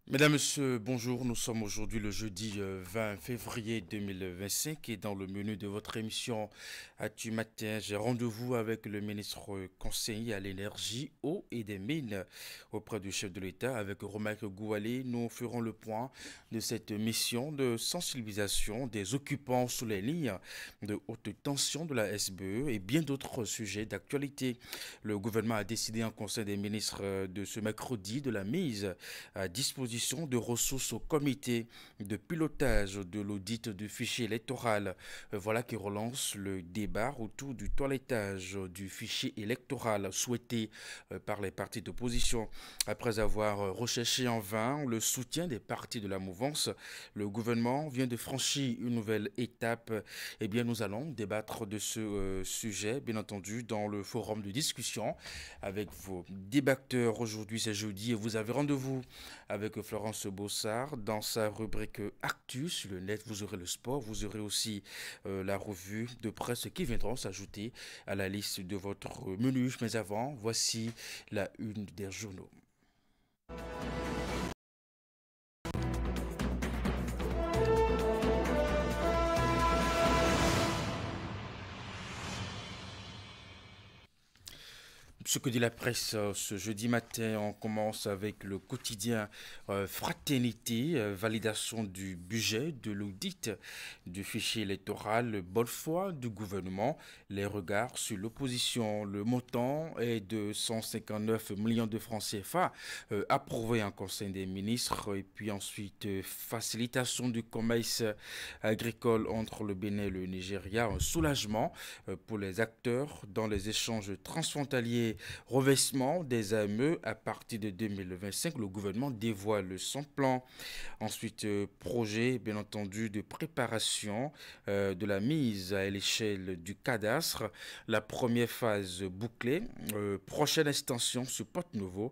Mesdames, Messieurs, bonjour. Nous sommes aujourd'hui le jeudi 20 février 2025 et dans le menu de votre émission Actu Matin, j'ai rendez-vous avec le ministre conseiller à l'énergie, eau et des mines auprès du chef de l'État avec Romain Goualé. Nous ferons le point de cette mission de sensibilisation des occupants sous les lignes de haute tension de la SBE et bien d'autres sujets d'actualité. Le gouvernement a décidé en conseil des ministres de ce mercredi de la mise à disposition de ressources au comité de pilotage de l'audit du fichier électoral. Voilà qui relance le débat autour du toilettage du fichier électoral souhaité par les partis d'opposition. Après avoir recherché en vain le soutien des partis de la mouvance, le gouvernement vient de franchir une nouvelle étape. Eh bien, nous allons débattre de ce sujet, bien entendu, dans le forum de discussion avec vos débatteurs. Aujourd'hui, c'est jeudi et vous avez rendez-vous avec Florence Bossard dans sa rubrique Actu sur le net. Vous aurez le sport, vous aurez aussi la revue de presse qui viendront s'ajouter à la liste de votre menu. Mais avant, voici la une des journaux. Ce que dit la presse ce jeudi matin, on commence avec le quotidien Fraternité, validation du budget, de l'audit du fichier électoral, bonne foi du gouvernement, les regards sur l'opposition. Le montant est de 159 millions de francs CFA approuvé en Conseil des ministres et puis ensuite facilitation du commerce agricole entre le Bénin et le Nigeria, un soulagement pour les acteurs dans les échanges transfrontaliers. Revêtement des AME à partir de 2025, le gouvernement dévoile son plan. Ensuite, projet, bien entendu, de préparation de la mise à l'échelle du cadastre. La première phase bouclée. Prochaine extension sur Porte-Nouveau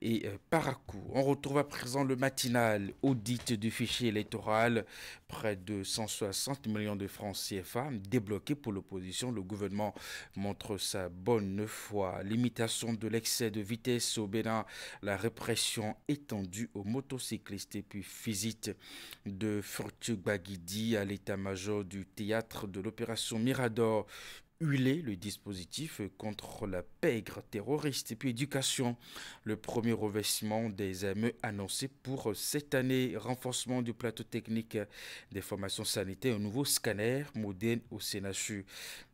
et Parakou. On retrouve à présent le matinal audit du fichier électoral. Près de 160 millions de francs CFA débloqués pour l'opposition. Le gouvernement montre sa bonne foi. Limitation de l'excès de vitesse au Bénin, la répression étendue aux motocyclistes et puis visite de Fortu Baguidi à l'état-major du théâtre de l'opération Mirador. Huiler le dispositif contre la pègre terroriste et puis éducation. Le premier revêtement des AME annoncé pour cette année. Renforcement du plateau technique des formations sanitaires. Un nouveau scanner moderne au CNHU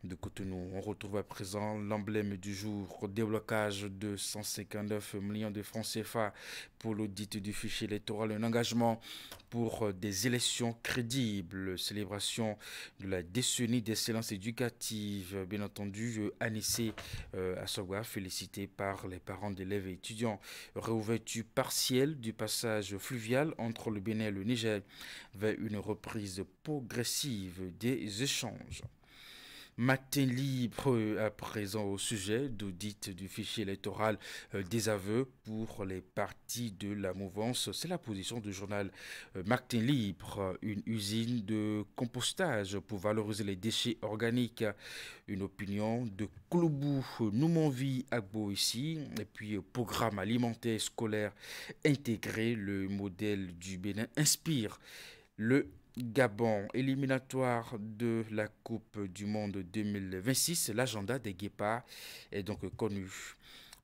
de Cotonou. On retrouve à présent l'emblème du jour. Déblocage de 159 millions de francs CFA pour l'audit du fichier électoral. Un engagement pour des élections crédibles. Célébration de la décennie d'excellence éducative. Bien entendu, Anissé Assogua, félicité par les parents d'élèves et étudiants. Réouverture partielle du passage fluvial entre le Bénin et le Niger vers une reprise progressive des échanges. Matin libre à présent au sujet d'audit du fichier électoral des aveux pour les partis de la mouvance. C'est la position du journal Matin libre, une usine de compostage pour valoriser les déchets organiques. Une opinion de Kloubou Noumonvi Agbo ici. Et puis programme alimentaire scolaire intégré, le modèle du Bénin inspire le Gabon, éliminatoire de la Coupe du Monde 2026, l'agenda des Guépards est donc connu.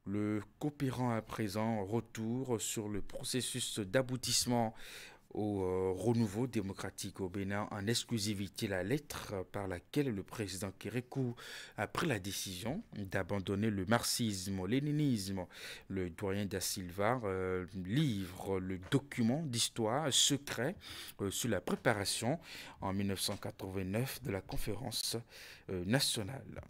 Le coopérant à présent retour sur le processus d'aboutissement au renouveau démocratique au Bénin en exclusivité la lettre par laquelle le président Kérékou a pris la décision d'abandonner le marxisme, léninisme. Le doyen da Silva livre le document d'histoire secret sur la préparation en 1989 de la conférence nationale.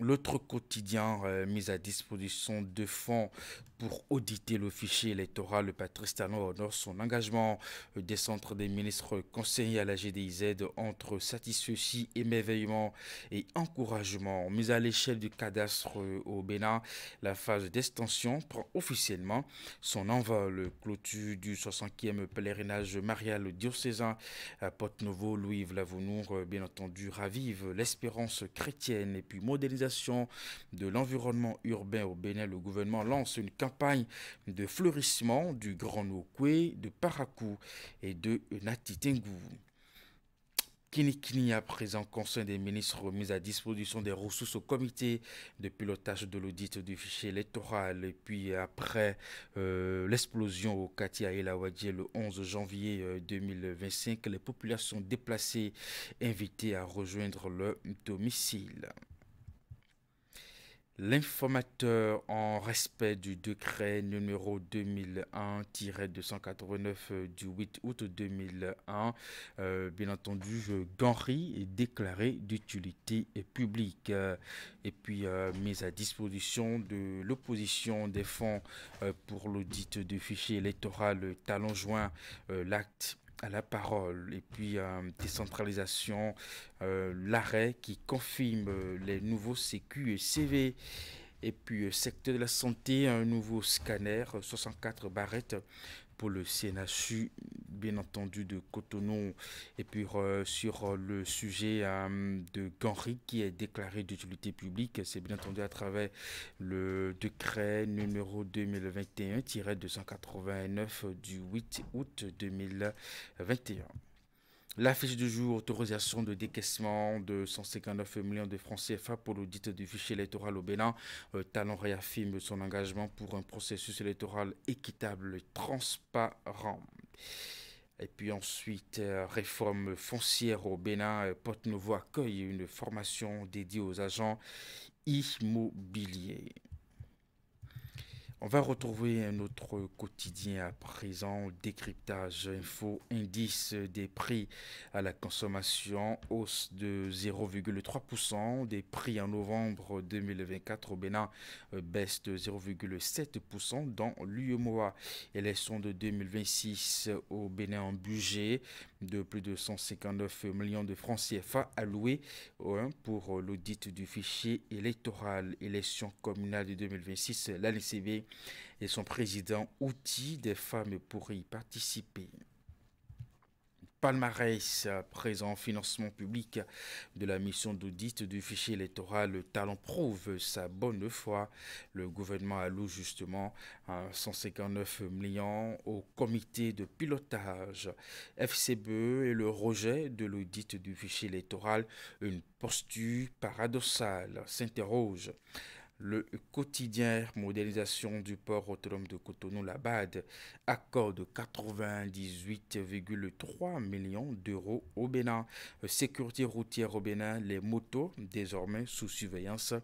L'autre quotidien mis à disposition de fonds pour auditer le fichier électoral, le Patrice Talon honore son engagement des centres des ministres conseillers à la GDIZ entre satisfecit, émerveillement et encouragement. Mise à l'échelle du cadastre au Bénin, la phase d'extension prend officiellement son envol. Clôture du 60e pèlerinage marial diocésain à Porte-Nouveau, Louis Vlavounour, bien entendu, ravive l'espérance chrétienne et puis modernisation modernisation de l'environnement urbain au Bénin, le gouvernement lance une campagne de fleurissement du Grand Nokwe, de Parakou et de Natitengu. Kini à présent, Conseil des ministres mise à disposition des ressources au comité de pilotage de l'audit du fichier électoral. Et puis après l'explosion au Katia et Lawadie le 11 janvier 2025, les populations déplacées invitées à rejoindre leur domicile. L'informateur, en respect du décret numéro 2001-289 du 8 août 2001, bien entendu, Ganry est déclaré d'utilité publique et puis mise à disposition de l'opposition des fonds pour l'audit du fichier électoral talon joint l'acte à la parole et puis décentralisation, l'arrêt qui confirme les nouveaux CQ et CV et puis secteur de la santé, un nouveau scanner, 64 barrettes pour le CNHU, bien entendu de Cotonou, et puis sur le sujet de Ganry qui est déclaré d'utilité publique, c'est bien entendu à travers le décret numéro 2021-289 du 8 août 2021. L'affiche du jour, autorisation de décaissement de 159 millions de francs CFA pour l'audit du fichier électoral au Bénin. Talon réaffirme son engagement pour un processus électoral équitable et transparent. Et puis ensuite, réforme foncière au Bénin, Porte-Nouveau accueille une formation dédiée aux agents immobiliers. On va retrouver un autre quotidien à présent, décryptage, info, indice des prix à la consommation, hausse de 0,3%, des prix en novembre 2024 au Bénin, baisse de 0,7% dans l'UEMOA. Élection de 2026 au Bénin en budget de plus de 159 millions de francs CFA alloués pour l'audit du fichier électoral. Élection communale de 2026, l'ANCV et son président outil des femmes pour y participer. Palmarès présent financement public de la mission d'audit du fichier électoral. Le talent prouve sa bonne foi. Le gouvernement alloue justement 159 millions au comité de pilotage. FCBE et le rejet de l'audit du fichier électoral, une posture paradoxale, s'interroge. Le quotidien modernisation du port autonome de Cotonou, la BAD, accorde 98,3 millions d'euros au Bénin. Sécurité routière au Bénin, les motos désormais sous surveillance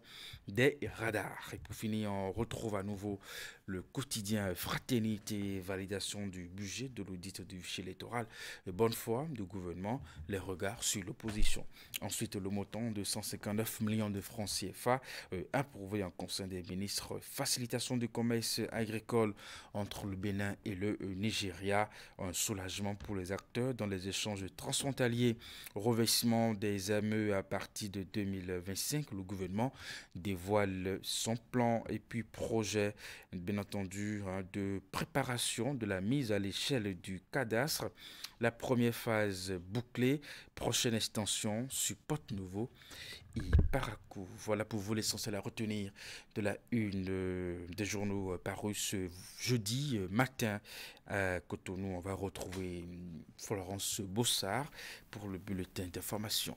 des radars. Et pour finir, on retrouve à nouveau le quotidien Fraternité, validation du budget de l'audit du fichier électoral, bonne foi du gouvernement, les regards sur l'opposition. Ensuite, le montant de 159 millions de francs CFA approuvé en Conseil des ministres, facilitation du commerce agricole entre le Bénin et le Nigeria, un soulagement pour les acteurs dans les échanges transfrontaliers, revêtement des AME à partir de 2025, le gouvernement dévoile son plan et puis projet, bien entendu, de préparation de la mise à l'échelle du cadastre. La première phase bouclée, prochaine extension sur Porte-Nouveau et Parakou. Voilà pour vous l'essentiel à retenir de la une des journaux parus ce jeudi matin à Cotonou. On va retrouver Florence Bossard pour le bulletin d'information.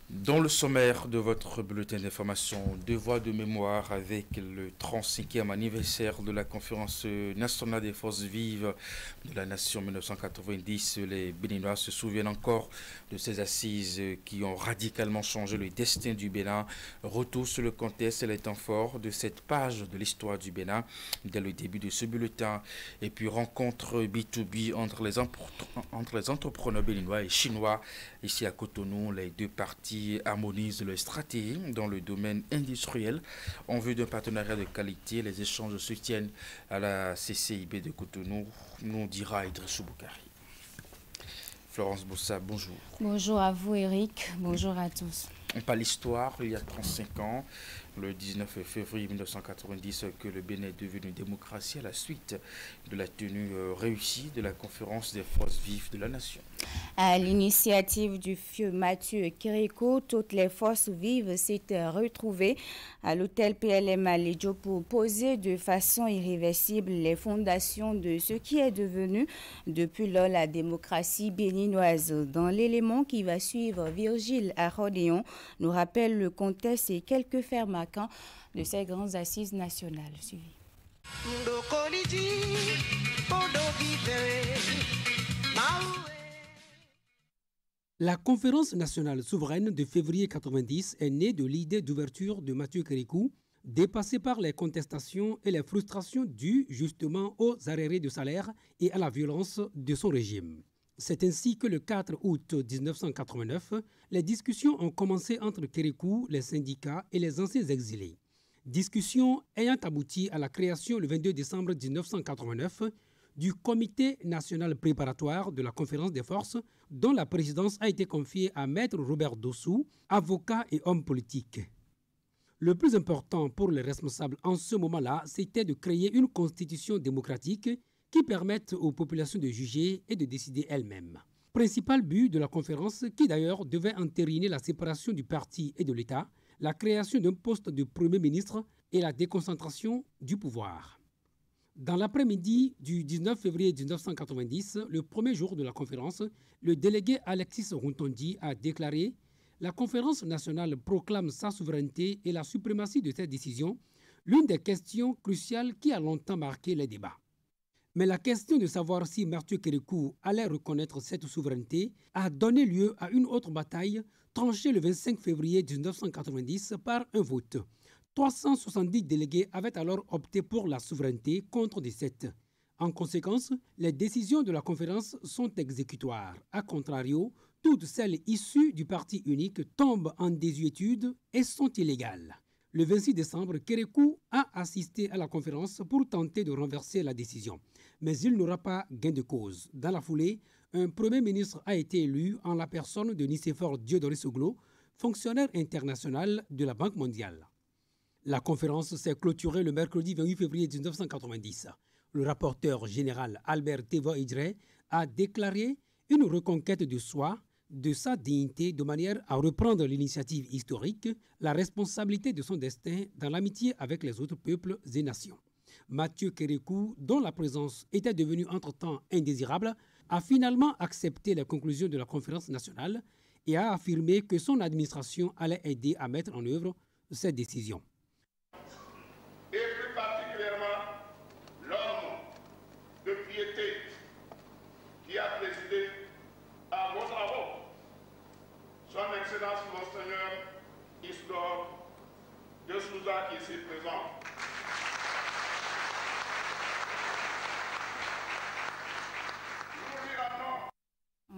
Dans le sommaire de votre bulletin d'information, devoir de mémoire avec le 35e anniversaire de la conférence nationale des forces vives de la nation 1990, les Béninois se souviennent encore de ces assises qui ont radicalement changé le destin du Bénin. Retour sur le contexte et les temps forts de cette page de l'histoire du Bénin dès le début de ce bulletin. Et puis rencontre B2B entre les entrepreneurs béninois et chinois. Ici à Cotonou, les deux parties harmonisent leurs stratégies dans le domaine industriel en vue d'un partenariat de qualité. Les échanges se tiennent à la CCIB de Cotonou, nous dira Idrissou Boukari. Florence Bossa, bonjour. Bonjour à vous Eric, bonjour à tous. On parle l'histoire, il y a 35 ans, le 19 février 1990 que le Bénin est devenu une démocratie à la suite de la tenue réussie de la conférence des forces vives de la nation. À l'initiative du vieux Mathieu Kérékou, toutes les forces vives s'étaient retrouvées à l'hôtel PLM à Lédio pour poser de façon irréversible les fondations de ce qui est devenu depuis lors la démocratie béninoise. Dans l'élément qui va suivre, Virgile Arodéon nous rappelle le contexte et quelques faits marquants de ces grandes assises nationales. Suivi. La conférence nationale souveraine de février 90 est née de l'idée d'ouverture de Mathieu Kérékou, dépassé par les contestations et les frustrations dues justement aux arriérés de salaire et à la violence de son régime. C'est ainsi que le 4 août 1989, les discussions ont commencé entre Kérékou, les syndicats et les anciens exilés. Discussions ayant abouti à la création le 22 décembre 1989 du Comité national préparatoire de la conférence des forces, dont la présidence a été confiée à Maître Robert Dossou, avocat et homme politique. Le plus important pour les responsables en ce moment-là, c'était de créer une constitution démocratique qui permette aux populations de juger et de décider elles-mêmes. Principal but de la conférence, qui d'ailleurs devait entériner la séparation du parti et de l'État, la création d'un poste de Premier ministre et la déconcentration du pouvoir. Dans l'après-midi du 19 février 1990, le premier jour de la conférence, le délégué Alexis Rontondi a déclaré « La conférence nationale proclame sa souveraineté et la suprématie de cette décision, l'une des questions cruciales qui a longtemps marqué les débats. » Mais la question de savoir si Mathieu Kérékou allait reconnaître cette souveraineté a donné lieu à une autre bataille tranchée le 25 février 1990 par un vote. 370 délégués avaient alors opté pour la souveraineté contre 17. En conséquence, les décisions de la conférence sont exécutoires. A contrario, toutes celles issues du parti unique tombent en désuétude et sont illégales. Le 26 décembre, Kérékou a assisté à la conférence pour tenter de renverser la décision. Mais il n'aura pas gain de cause. Dans la foulée, un Premier ministre a été élu en la personne de Nicéphore Diodoré Soglo, fonctionnaire international de la Banque mondiale. La conférence s'est clôturée le mercredi 28 février 1990. Le rapporteur général Albert Teva Idré a déclaré une reconquête de soi, de sa dignité, de manière à reprendre l'initiative historique, la responsabilité de son destin dans l'amitié avec les autres peuples et nations. Mathieu Kérékou, dont la présence était devenue entre-temps indésirable, a finalement accepté les conclusions de la conférence nationale et a affirmé que son administration allait aider à mettre en œuvre cette décision. Et plus particulièrement l'homme de piété qui a présidé à vos travaux, son Excellence Monseigneur Isidore de Souza qui est ici présent.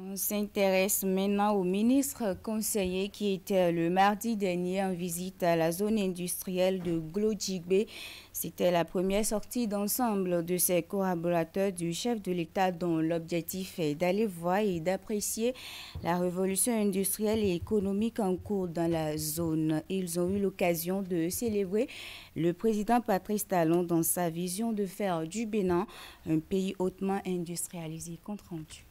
On s'intéresse maintenant au ministre conseiller qui était le mardi dernier en visite à la zone industrielle de Glodjigbe. C'était la première sortie d'ensemble de ses collaborateurs du chef de l'État dont l'objectif est d'aller voir et d'apprécier la révolution industrielle et économique en cours dans la zone. Ils ont eu l'occasion de célébrer le président Patrice Talon dans sa vision de faire du Bénin un pays hautement industrialisé. Compte rendu.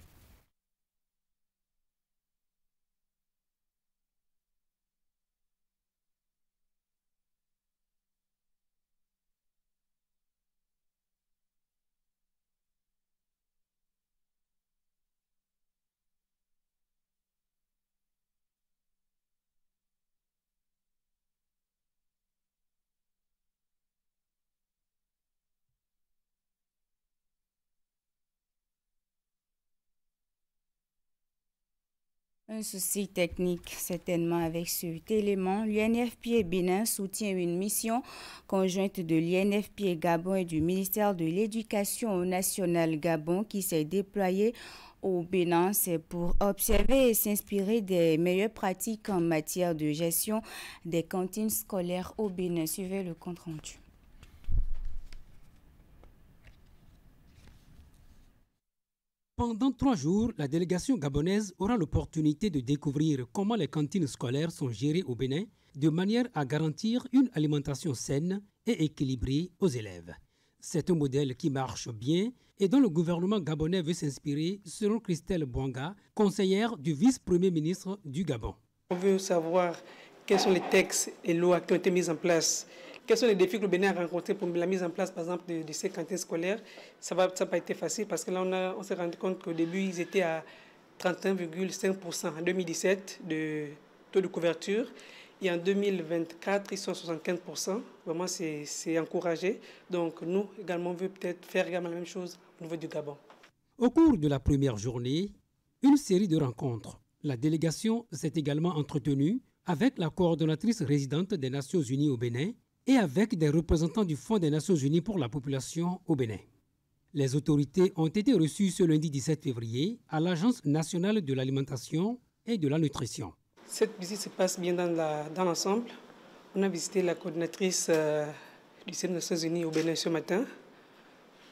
Un souci technique, certainement, avec cet élément. L'UNFPA Bénin soutient une mission conjointe de l'UNFPA Gabon et du ministère de l'Éducation nationale Gabon qui s'est déployée au Bénin. C'est pour observer et s'inspirer des meilleures pratiques en matière de gestion des cantines scolaires au Bénin. Suivez le compte rendu. Pendant 3 jours, la délégation gabonaise aura l'opportunité de découvrir comment les cantines scolaires sont gérées au Bénin de manière à garantir une alimentation saine et équilibrée aux élèves. C'est un modèle qui marche bien et dont le gouvernement gabonais veut s'inspirer, selon Christelle Bouanga, conseillère du vice-premier ministre du Gabon. On veut savoir quels sont les textes et lois qui ont été mis en place. Quels sont les défis que le Bénin a rencontrés pour la mise en place, par exemple, de ces cantines scolaires? Ça n'a pas été facile parce que là, on s'est rendu compte qu'au début, ils étaient à 31,5% en 2017 de taux de couverture. Et en 2024, ils sont à 75%. Vraiment, c'est encouragé. Donc, nous, également, on veut peut-être faire également la même chose au niveau du Gabon. Au cours de la première journée, une série de rencontres. La délégation s'est également entretenue avec la coordonnatrice résidente des Nations Unies au Bénin et avec des représentants du Fonds des Nations Unies pour la population au Bénin. Les autorités ont été reçues ce lundi 17 février à l'Agence nationale de l'alimentation et de la nutrition. Cette visite se passe bien dans l'ensemble. On a visité la coordinatrice du Centre des Nations Unies au Bénin ce matin.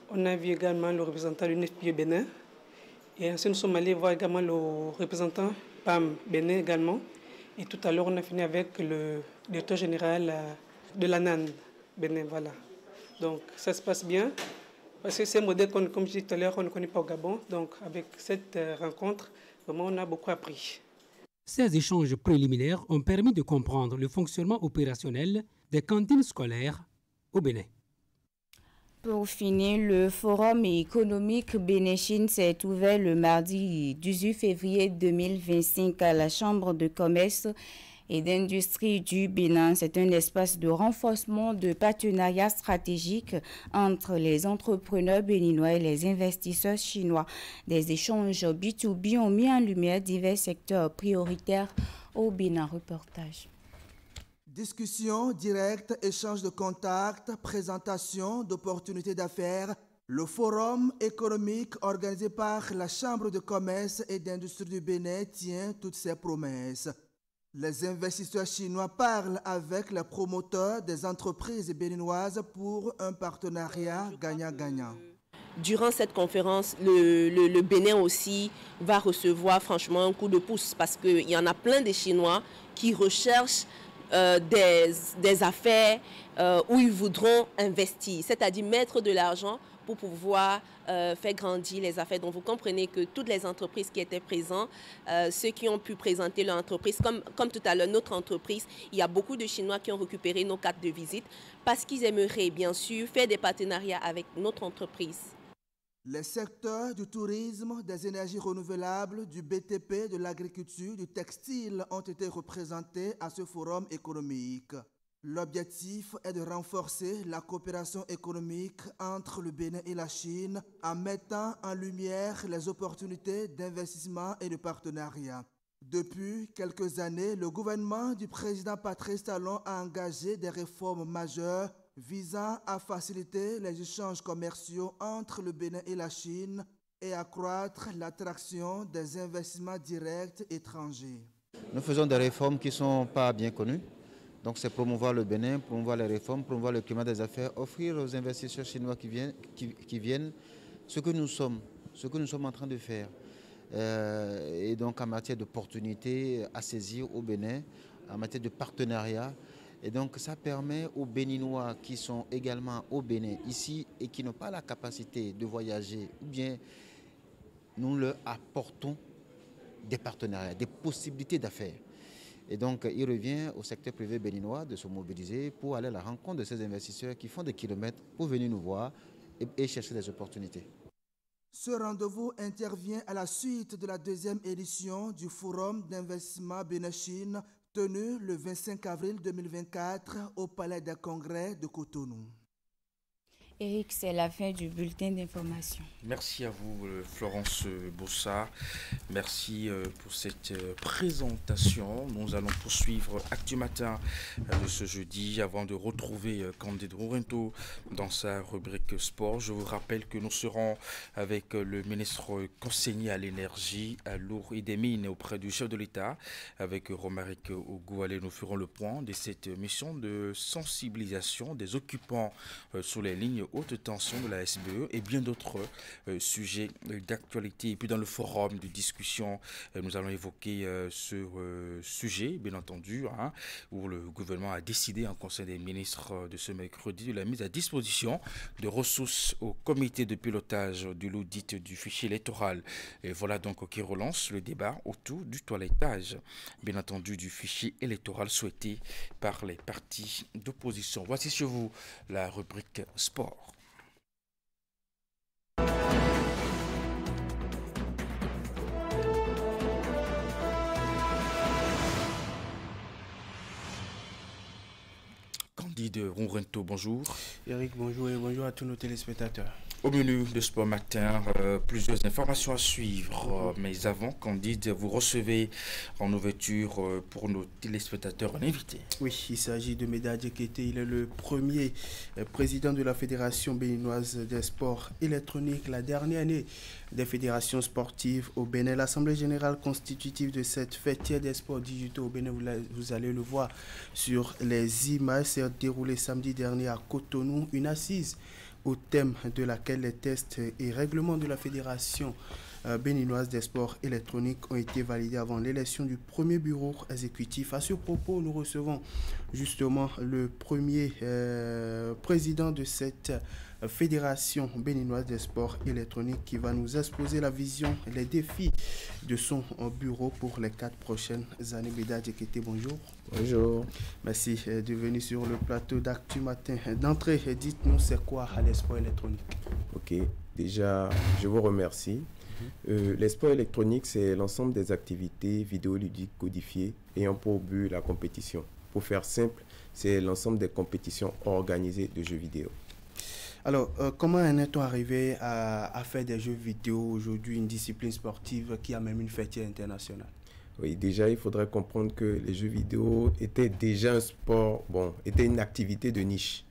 On a vu également le représentant de l'UNFPA au Bénin. Et ensuite, nous sommes allés voir également le représentant PAM Bénin également. Et tout à l'heure, on a fini avec le directeur général de l'ANAN Bénin. Voilà. Donc, ça se passe bien. Parce que c'est un modèle, comme je disais tout à l'heure, on ne connaît pas au Gabon. Donc, avec cette rencontre, vraiment, on a beaucoup appris. Ces échanges préliminaires ont permis de comprendre le fonctionnement opérationnel des cantines scolaires au Bénin. Pour finir, le forum économique Bénin-Chine s'est ouvert le mardi 18 février 2025 à la Chambre de commerce et d'industrie du Bénin. C'est un espace de renforcement de partenariats stratégiques entre les entrepreneurs béninois et les investisseurs chinois. Des échanges B2B ont mis en lumière divers secteurs prioritaires au Bénin. Reportage. Discussion directe, échange de contacts, présentation d'opportunités d'affaires. Le forum économique organisé par la Chambre de commerce et d'industrie du Bénin tient toutes ses promesses. Les investisseurs chinois parlent avec les promoteurs des entreprises béninoises pour un partenariat gagnant-gagnant. Durant cette conférence, le Bénin aussi va recevoir franchement un coup de pouce parce qu'il y en a plein de Chinois qui recherchent des affaires où ils voudront investir, c'est-à-dire mettre de l'argent pour pouvoir faire grandir les affaires. Donc vous comprenez que toutes les entreprises qui étaient présentes, ceux qui ont pu présenter leur entreprise, comme tout à l'heure notre entreprise, il y a beaucoup de Chinois qui ont récupéré nos cartes de visite parce qu'ils aimeraient bien sûr faire des partenariats avec notre entreprise. Les secteurs du tourisme, des énergies renouvelables, du BTP, de l'agriculture, du textile ont été représentés à ce forum économique. L'objectif est de renforcer la coopération économique entre le Bénin et la Chine en mettant en lumière les opportunités d'investissement et de partenariat. Depuis quelques années, le gouvernement du président Patrice Talon a engagé des réformes majeures visant à faciliter les échanges commerciaux entre le Bénin et la Chine et accroître l'attraction des investissements directs étrangers. Nous faisons des réformes qui ne sont pas bien connues. Donc c'est promouvoir le Bénin, promouvoir les réformes, promouvoir le climat des affaires, offrir aux investisseurs chinois qui viennent ce que nous sommes en train de faire. Et donc en matière d'opportunités à saisir au Bénin, en matière de partenariat. Et donc ça permet aux Béninois qui sont également au Bénin ici et qui n'ont pas la capacité de voyager, ou bien nous leur apportons des partenariats, des possibilités d'affaires. Et donc il revient au secteur privé béninois de se mobiliser pour aller à la rencontre de ces investisseurs qui font des kilomètres pour venir nous voir et chercher des opportunités. Ce rendez-vous intervient à la suite de la deuxième édition du Forum d'investissement Bénin-Chine tenu le 25 avril 2024 au Palais des Congrès de Cotonou. Eric, c'est la fin du bulletin d'information. Merci à vous, Florence Bossa. Merci pour cette présentation. Nous allons poursuivre Actu Matin de ce jeudi avant de retrouver Candido Rourinto dans sa rubrique sport. Je vous rappelle que nous serons avec le ministre conseiller à l'énergie, à l'eau et des mines auprès du chef de l'État. Avec Romaric Ogoualé, nous ferons le point de cette mission de sensibilisation des occupants sur les lignes haute tension de la SBE et bien d'autres sujets d'actualité. Et puis dans le forum de discussion, nous allons évoquer ce sujet, bien entendu, où le gouvernement a décidé en Conseil des ministres de ce mercredi de la mise à disposition de ressources au comité de pilotage de l'audit du fichier électoral. Et voilà donc qui relance le débat autour du toilettage, bien entendu, du fichier électoral souhaité par les partis d'opposition. Voici chez vous la rubrique sport. Candide Ronrento, bonjour. Eric, bonjour et bonjour à tous nos téléspectateurs. Au menu de Sport Matin, plusieurs informations à suivre. Mais avant, Candide, vous recevez en ouverture pour nos téléspectateurs un invité. Oui, il s'agit de Meda Diakité. Il est le premier président de la Fédération béninoise des sports électroniques. La dernière année des fédérations sportives au Bénin. L'Assemblée générale constitutive de cette fêtière des sports digitaux au Bénin, vous allez le voir sur les images, s'est déroulée samedi dernier à Cotonou, une assise au thème de laquelle les tests et règlements de la Fédération béninoise des sports électroniques ont été validés avant l'élection du premier bureau exécutif. À ce propos, nous recevons justement le premier président de cette Fédération béninoise des sports électroniques qui va nous exposer la vision et les défis de son bureau pour les 4 prochaines années. Beda Djekete, bonjour. Bonjour. Merci de venir sur le plateau d'Actu Matin. D'entrée, dites-nous c'est quoi les sports électroniques? Ok, déjà je vous remercie. Les sports électroniques, c'est l'ensemble des activités vidéoludiques codifiées ayant pour but la compétition. Pour faire simple, c'est l'ensemble des compétitions organisées de jeux vidéo. Alors, comment en est-on arrivé à faire des jeux vidéo aujourd'hui, une discipline sportive qui a même une fêtière internationale? Oui, déjà, il faudrait comprendre que les jeux vidéo étaient déjà un sport, étaient une activité de niche.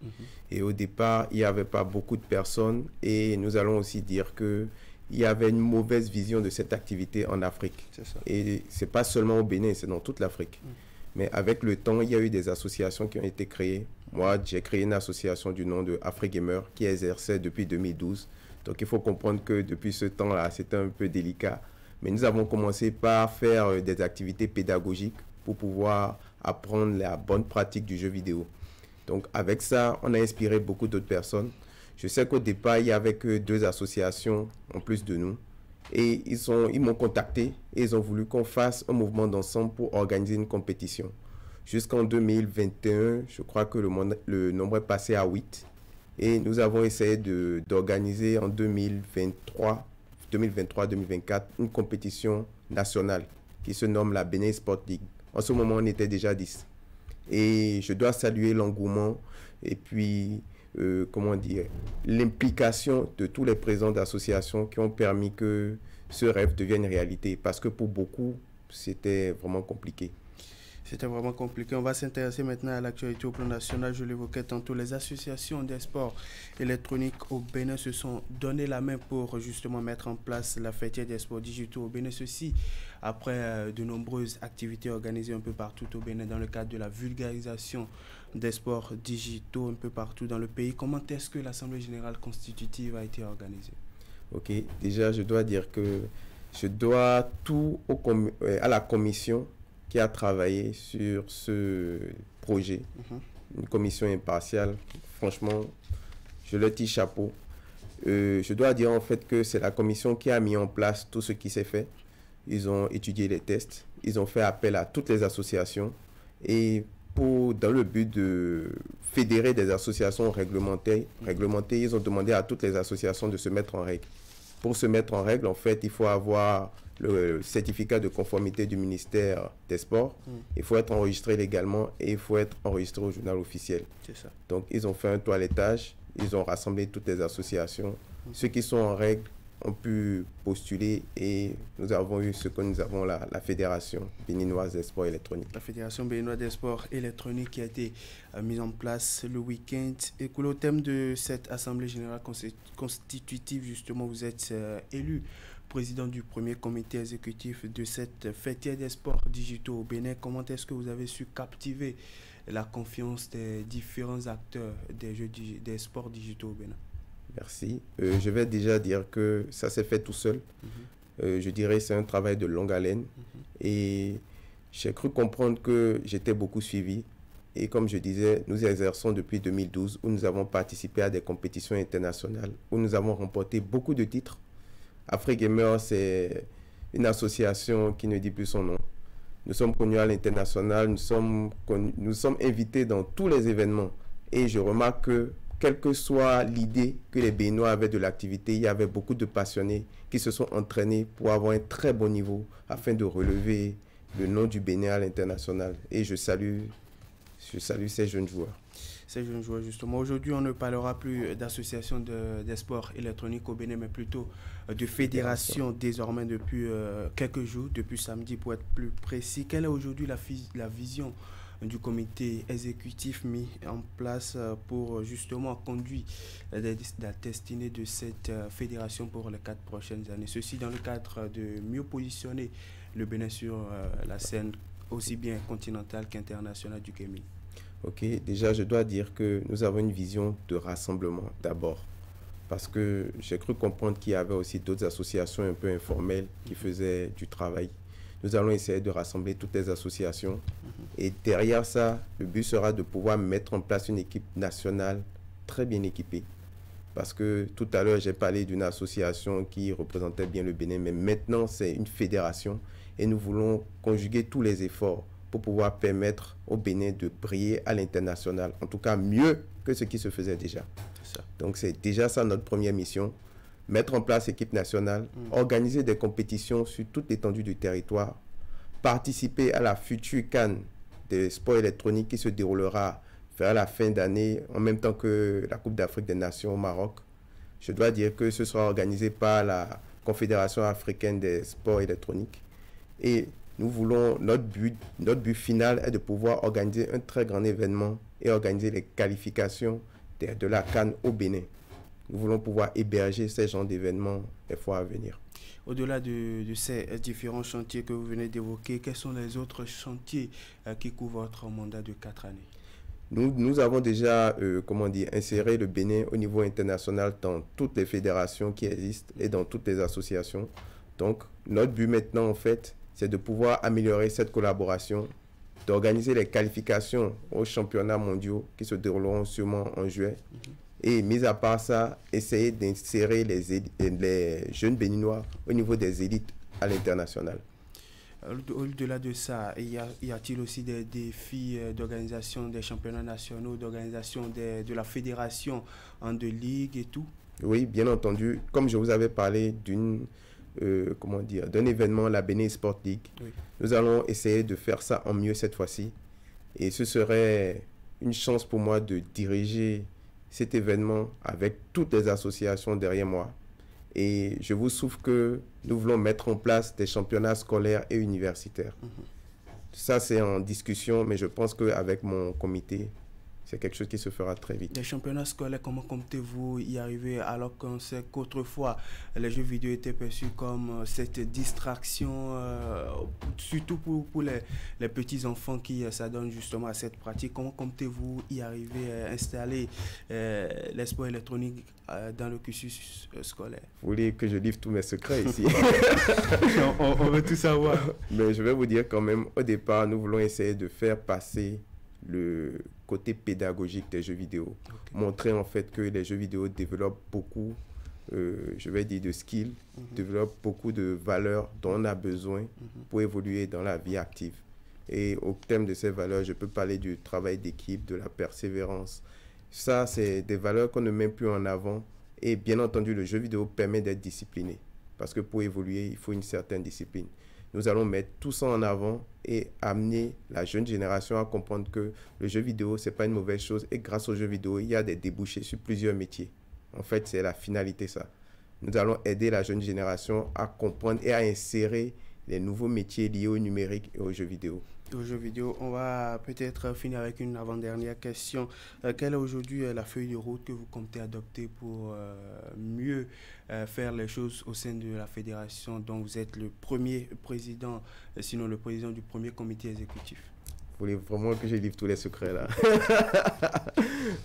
Et au départ, il n'y avait pas beaucoup de personnes et nous allons aussi dire que il y avait une mauvaise vision de cette activité en Afrique. C'est ça. Et ce n'est pas seulement au Bénin, c'est dans toute l'Afrique. Mais avec le temps, il y a eu des associations qui ont été créées. Moi, j'ai créé une association du nom de AfriGamer qui exerçait depuis 2012. Donc, il faut comprendre que depuis ce temps-là, c'était un peu délicat. Mais nous avons commencé par faire des activités pédagogiques pour pouvoir apprendre la bonne pratique du jeu vidéo. Donc, avec ça, on a inspiré beaucoup d'autres personnes. Je sais qu'au départ, il n'y avait que 2 associations en plus de nous. Et ils m'ont contacté et ils ont voulu qu'on fasse un mouvement d'ensemble pour organiser une compétition. Jusqu'en 2021, je crois que le nombre est passé à 8. Et nous avons essayé d'organiser en 2023-2024 une compétition nationale qui se nomme la Bénin Sport League. En ce moment, on était déjà 10. Et je dois saluer l'engouement et puis l'implication de tous les présidents d'associations qui ont permis que ce rêve devienne réalité. Parce que pour beaucoup, c'était vraiment compliqué. C'était vraiment compliqué. On va s'intéresser maintenant à l'actualité au plan national. Je l'évoquais tantôt, les associations des sports électroniques au Bénin se sont donné la main pour justement mettre en place la fêtière des sports digitaux au Bénin. Ceci après de nombreuses activités organisées un peu partout au Bénin dans le cadre de la vulgarisation des sports digitaux un peu partout dans le pays. Comment est-ce que l'Assemblée générale constitutive a été organisée? Ok, déjà je dois dire que je dois tout à la commission qui a travaillé sur ce projet, une commission impartiale. Franchement, je leur tire chapeau. Je dois dire en fait que c'est la commission qui a mis en place tout ce qui s'est fait. Ils ont étudié les tests, ils ont fait appel à toutes les associations et dans le but de fédérer des associations réglementées, ils ont demandé à toutes les associations de se mettre en règle. Pour se mettre en règle, en fait, il faut avoir le certificat de conformité du ministère des Sports. Il faut être enregistré légalement et il faut être enregistré au journal officiel. C'est ça. Donc, ils ont fait un toilettage, ils ont rassemblé toutes les associations. Ceux qui sont en règle ont pu postuler et nous avons eu ce que nous avons la Fédération béninoise des sports électroniques. La Fédération béninoise des sports électroniques qui a été mise en place le week-end. Et au thème de cette Assemblée générale constitutive, justement, vous êtes élu président du premier comité exécutif de cette fêtière des sports digitaux au Bénin. Comment est-ce que vous avez su captiver la confiance des différents acteurs des sports digitaux au Bénin? Merci. Je vais déjà dire que ça s'est fait tout seul. Je dirais que c'est un travail de longue haleine. Et j'ai cru comprendre que j'étais beaucoup suivi. Et comme je disais, nous exerçons depuis 2012 où nous avons participé à des compétitions internationales, où nous avons remporté beaucoup de titres. AfriGamer, c'est une association qui ne dit plus son nom. Nous sommes connus à l'international, nous sommes invités dans tous les événements. Et je remarque que, quelle que soit l'idée que les Béninois avaient de l'activité, il y avait beaucoup de passionnés qui se sont entraînés pour avoir un très bon niveau afin de relever le nom du Bénin à l'international. Et je salue ces jeunes joueurs. Ces jeunes joueurs, justement. Aujourd'hui, on ne parlera plus d'association des sports électroniques au Bénin, mais plutôt de fédération désormais depuis quelques jours, depuis samedi pour être plus précis. Quelle est aujourd'hui la vision du comité exécutif mis en place pour justement conduire la destinée de cette fédération pour les 4 prochaines années? Ceci dans le cadre de mieux positionner le Bénin sur la scène aussi bien continentale qu'internationale du gaming. Ok, déjà je dois dire que nous avons une vision de rassemblement d'abord, parce que j'ai cru comprendre qu'il y avait aussi d'autres associations un peu informelles qui faisaient du travail. Nous allons essayer de rassembler toutes les associations et derrière ça, le but sera de pouvoir mettre en place une équipe nationale très bien équipée. Parce que tout à l'heure, j'ai parlé d'une association qui représentait bien le Bénin, mais maintenant, c'est une fédération et nous voulons conjuguer tous les efforts pour pouvoir permettre au Bénin de briller à l'international, en tout cas mieux que ce qui se faisait déjà. Donc c'est déjà ça notre première mission, mettre en place l'équipe nationale, organiser des compétitions sur toute l'étendue du territoire, participer à la future CAN des sports électroniques qui se déroulera vers la fin d'année, en même temps que la Coupe d'Afrique des Nations au Maroc. Je dois dire que ce sera organisé par la Confédération africaine des sports électroniques. Et nous voulons, notre but final est de pouvoir organiser un très grand événement et organiser les qualifications de la CAN au Bénin. Nous voulons pouvoir héberger ces genres d'événements les fois à venir. Au-delà de ces différents chantiers que vous venez d'évoquer, quels sont les autres chantiers qui couvrent votre mandat de 4 années? Nous avons déjà inséré le Bénin au niveau international dans toutes les fédérations qui existent et dans toutes les associations. Donc, notre but maintenant, en fait, c'est de pouvoir améliorer cette collaboration, d'organiser les qualifications aux championnats mondiaux qui se dérouleront sûrement en juillet. Et mis à part ça, essayer d'insérer les jeunes béninois au niveau des élites à l'international. Au-delà de ça, y a-t-il aussi des défis d'organisation des championnats nationaux, d'organisation de la fédération en de ligues et tout? Oui, bien entendu. Comme je vous avais parlé d'un événement, la Bénin Sport League, oui. Nous allons essayer de faire ça en mieux cette fois-ci. Et ce serait une chance pour moi de diriger cet événement avec toutes les associations derrière moi. Et je vous souffle que nous voulons mettre en place des championnats scolaires et universitaires. Ça, c'est en discussion, mais je pense qu'avec mon comité, c'est quelque chose qui se fera très vite. Les championnats scolaires, comment comptez-vous y arriver alors qu'on sait qu'autrefois, les jeux vidéo étaient perçus comme cette distraction, surtout pour les petits-enfants qui s'adonnent justement à cette pratique. Comment comptez-vous y arriver à installer les sports électroniques dans le cursus scolaire? Vous voulez que je livre tous mes secrets ici? on veut tout savoir. Mais je vais vous dire quand même, au départ, nous voulons essayer de faire passer le côté pédagogique des jeux vidéo. Montrer en fait que les jeux vidéo développent beaucoup, je vais dire, de skills, développent beaucoup de valeurs dont on a besoin pour évoluer dans la vie active. Et au thème de ces valeurs, je peux parler du travail d'équipe, de la persévérance. Ça, c'est des valeurs qu'on ne met plus en avant. Et bien entendu, le jeu vidéo permet d'être discipliné. Parce que pour évoluer, il faut une certaine discipline. Nous allons mettre tout ça en avant et amener la jeune génération à comprendre que le jeu vidéo, ce n'est pas une mauvaise chose. Et grâce au jeu vidéo, il y a des débouchés sur plusieurs métiers. En fait, c'est la finalité, ça. Nous allons aider la jeune génération à comprendre et à insérer les nouveaux métiers liés au numérique et aux jeux vidéo. Aux jeux vidéo, on va peut-être finir avec une avant-dernière question. Quelle est aujourd'hui la feuille de route que vous comptez adopter pour mieux faire les choses au sein de la fédération dont vous êtes le premier président, sinon le président du premier comité exécutif? Vous voulez vraiment que je livre tous les secrets là.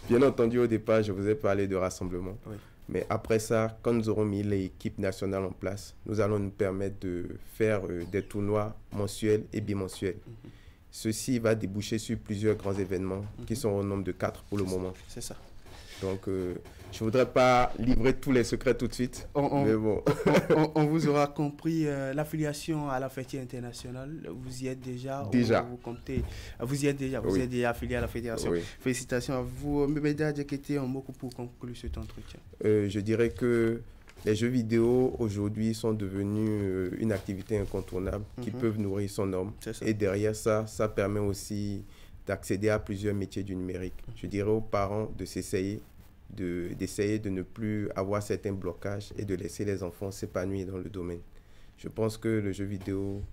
Bien entendu, au départ, je vous ai parlé de rassemblement. Oui. Mais après ça, quand nous aurons mis l'équipe nationale en place, nous allons nous permettre de faire des tournois mensuels et bimensuels. Ceci va déboucher sur plusieurs grands événements qui sont au nombre de 4 pour le moment. C'est ça. Donc, je ne voudrais pas livrer tous les secrets tout de suite, mais bon. On vous aura compris, l'affiliation à la Fêtière internationale, vous y êtes déjà. Déjà. Vous y êtes déjà, vous êtes déjà affilié à la Fédération. Oui. Félicitations à vous. Méméda Diakité, un mot pour conclure cet entretien. Je dirais que les jeux vidéo aujourd'hui sont devenus une activité incontournable qui peuvent nourrir son homme. Et derrière ça, ça permet aussi d'accéder à plusieurs métiers du numérique. Je dirais aux parents de s'essayer, d'essayer de ne plus avoir certains blocages et de laisser les enfants s'épanouir dans le domaine. Je pense que le jeu vidéo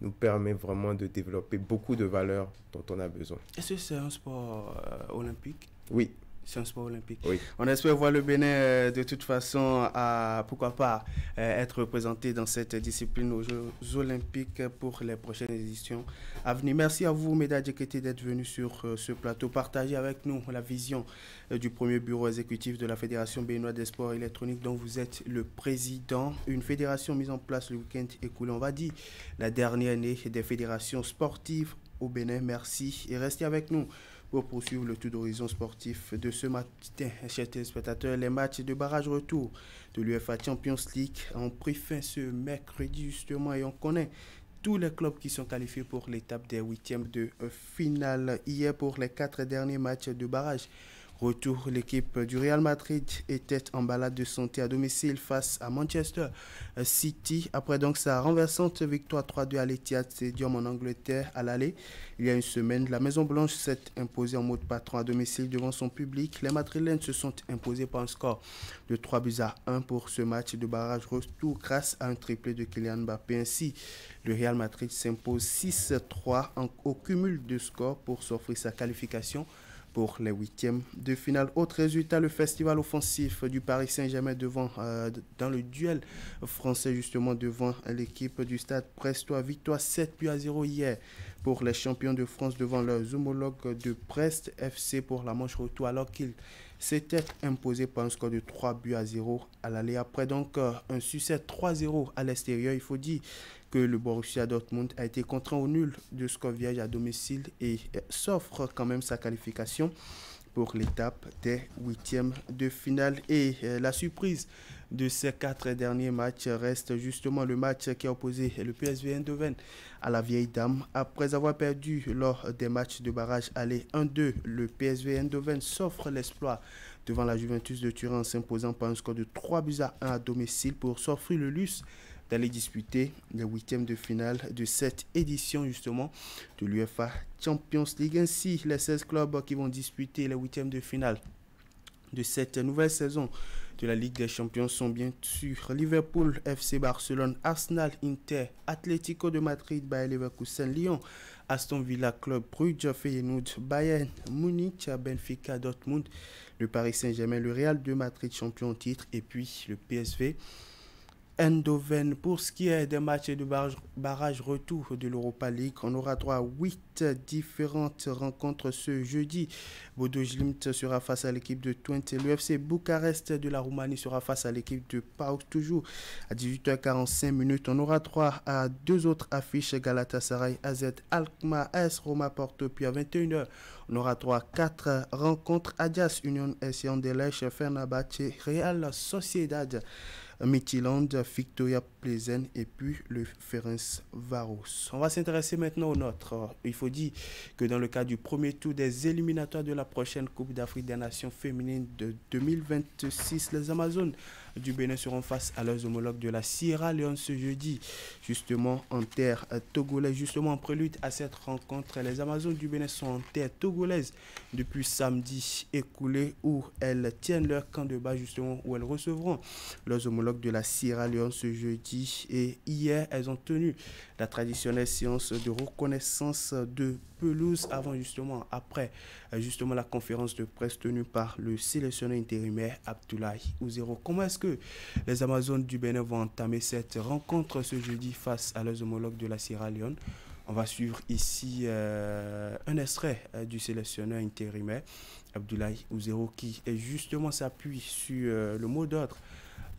nous permet vraiment de développer beaucoup de valeurs dont on a besoin. Est-ce que c'est un sport olympique? Oui. C'est un sport olympique. Oui. On espère voir le Bénin de toute façon pourquoi pas être représenté dans cette discipline aux Jeux olympiques pour les prochaines éditions à venir. Merci à vous, Méda Diakité, d'être venu sur ce plateau, partager avec nous la vision du premier bureau exécutif de la Fédération béninoise des sports électroniques dont vous êtes le président. Une fédération mise en place le week-end écoulé, on va dire, la dernière année des fédérations sportives au Bénin. Merci et restez avec nous pour poursuivre le tour d'horizon sportif de ce matin. Chers téléspectateurs, les matchs de barrage retour de l'UEFA Champions League ont pris fin ce mercredi justement et on connaît tous les clubs qui sont qualifiés pour l'étape des huitièmes de finale. Hier, pour les 4 derniers matchs de barrage retour, l'équipe du Real Madrid était en balade de santé à domicile face à Manchester City. Après donc sa renversante victoire 3-2 à l'Etihad Stadium en Angleterre à l'aller, il y a une semaine, la Maison Blanche s'est imposée en mode patron à domicile devant son public. Les Madrilènes se sont imposés par un score de 3-1 pour ce match de barrage retour grâce à un triplé de Kylian Mbappé. Ainsi, le Real Madrid s'impose 6-3 au cumul de scores pour s'offrir sa qualification pour les huitièmes de finale. Autre résultat, le festival offensif du Paris Saint-Germain dans le duel français justement devant l'équipe du Stade Brestois. Victoire 7-0 hier pour les champions de France devant leurs homologues de Brest FC pour la manche retour alors qu'ils s'étaient imposés par un score de 3-0 à l'aller. Après donc un succès 3-0 à l'extérieur, il faut dire que le Borussia Dortmund a été contraint au nul de score vierge à domicile et s'offre quand même sa qualification pour l'étape des huitièmes de finale. Et la surprise de ces 4 derniers matchs reste justement le match qui a opposé le PSV Eindhoven à la vieille dame. Après avoir perdu lors des matchs de barrage aller 1-2, le PSV Eindhoven s'offre l'exploit devant la Juventus de Turin en s'imposant par un score de 3-1 à domicile pour s'offrir le luxe d'aller disputer les huitièmes de finale de cette édition justement de l'UEFA Champions League. Ainsi, les 16 clubs qui vont disputer les huitièmes de finale de cette nouvelle saison de la Ligue des Champions sont bien sûr Liverpool, FC Barcelone, Arsenal, Inter, Atlético de Madrid, Bayer Leverkusen, Lyon, Aston Villa, Club Brugge, Feyenoord, Bayern, Munich, Benfica, Dortmund, le Paris Saint-Germain, le Real de Madrid, champion en titre, et puis le PSV Eindhoven. Pour ce qui est des matchs de barrage retour de l'Europa League, on aura droit à 8 différentes rencontres ce jeudi. Bodo Glimt sera face à l'équipe de Twente. Le FC Bucarest de la Roumanie sera face à l'équipe de PAOK. Toujours à 18h45. On aura droit à 2 autres affiches, Galatasaray, AZ Alkmaar, AS Roma, Porto. Puis à 21h, on aura droit à 4 rencontres, Ajax, Union S. Anderlecht, Fenerbahçe, Real Sociedad, Midtjylland, Victoria Plzen et puis le Ferencváros. On va s'intéresser maintenant aux nôtres. Il faut dire que dans le cadre du premier tour des éliminatoires de la prochaine Coupe d'Afrique des Nations féminines de 2026, les Amazones du Bénin seront face à leurs homologues de la Sierra Leone ce jeudi, justement en terre togolaise. Justement en prélude à cette rencontre, les Amazones du Bénin sont en terre togolaise depuis samedi écoulé où elles tiennent leur camp de base justement où elles recevront leurs homologues de la Sierra Leone ce jeudi. Et hier, elles ont tenu la traditionnelle séance de reconnaissance de pelouse après la conférence de presse tenue par le sélectionneur intérimaire Abdoulaye Ouzero. Comment est-ce que les Amazones du Bénin vont entamer cette rencontre ce jeudi face à leurs homologues de la Sierra Leone? On va suivre ici un extrait du sélectionneur intérimaire Abdoulaye Ouzero qui justement s'appuie sur le mot d'ordre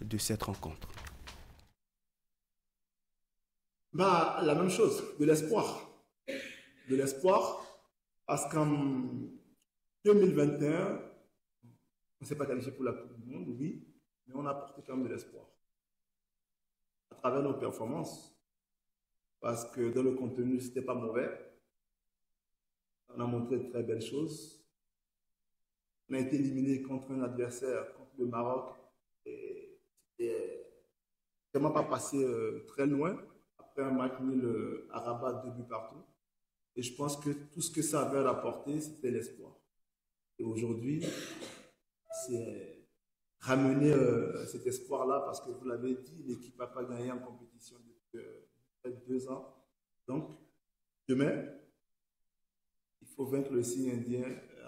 de cette rencontre. Bah, la même chose, de l'espoir. De l'espoir, parce qu'en 2021, on ne s'est pas qualifié pour la Coupe du Monde, oui, mais on a apporté quand même de l'espoir. À travers nos performances, parce que dans le contenu, ce n'était pas mauvais. On a montré de très belles choses. On a été éliminé contre un adversaire, contre le Maroc, et c'était vraiment pas passé très loin. Après un match nul à Rabat, 2 buts partout. Et je pense que tout ce que ça avait rapporté, c'était l'espoir. Et aujourd'hui, c'est ramener cet espoir-là, parce que vous l'avez dit, l'équipe n'a pas gagné en compétition depuis 2 ans. Donc, demain, il faut vaincre le signe indien,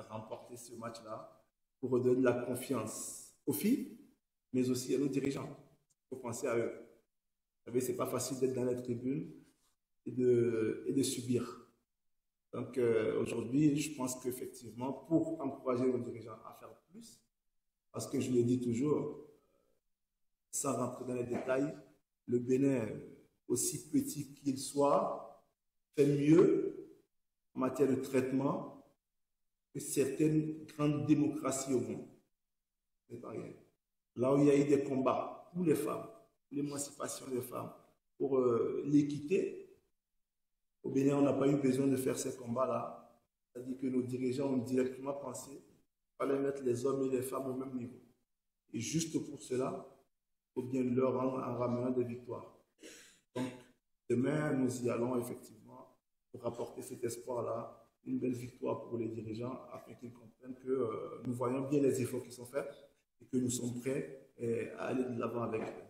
remporter ce match-là pour redonner la confiance aux filles, mais aussi à nos dirigeants. Il faut penser à eux. Vous savez, ce n'est pas facile d'être dans la tribune et de subir. Donc, aujourd'hui, je pense qu'effectivement, pour encourager nos dirigeants à faire plus, parce que je le dis toujours, sans rentrer dans les détails, le Bénin, aussi petit qu'il soit, fait mieux en matière de traitement que certaines grandes démocraties au monde. C'est pas rien. Là où il y a eu des combats pour les femmes, pour l'émancipation des femmes, pour l'équité, au Bénin, on n'a pas eu besoin de faire ces combats-là. C'est-à-dire que nos dirigeants ont directement pensé qu'il fallait mettre les hommes et les femmes au même niveau. Et juste pour cela, il faut bien leur rendre en ramenant des victoires. Donc, demain, nous y allons effectivement pour apporter cet espoir-là, une belle victoire pour les dirigeants, afin qu'ils comprennent que nous voyons bien les efforts qui sont faits et que nous sommes prêts à aller de l'avant avec eux.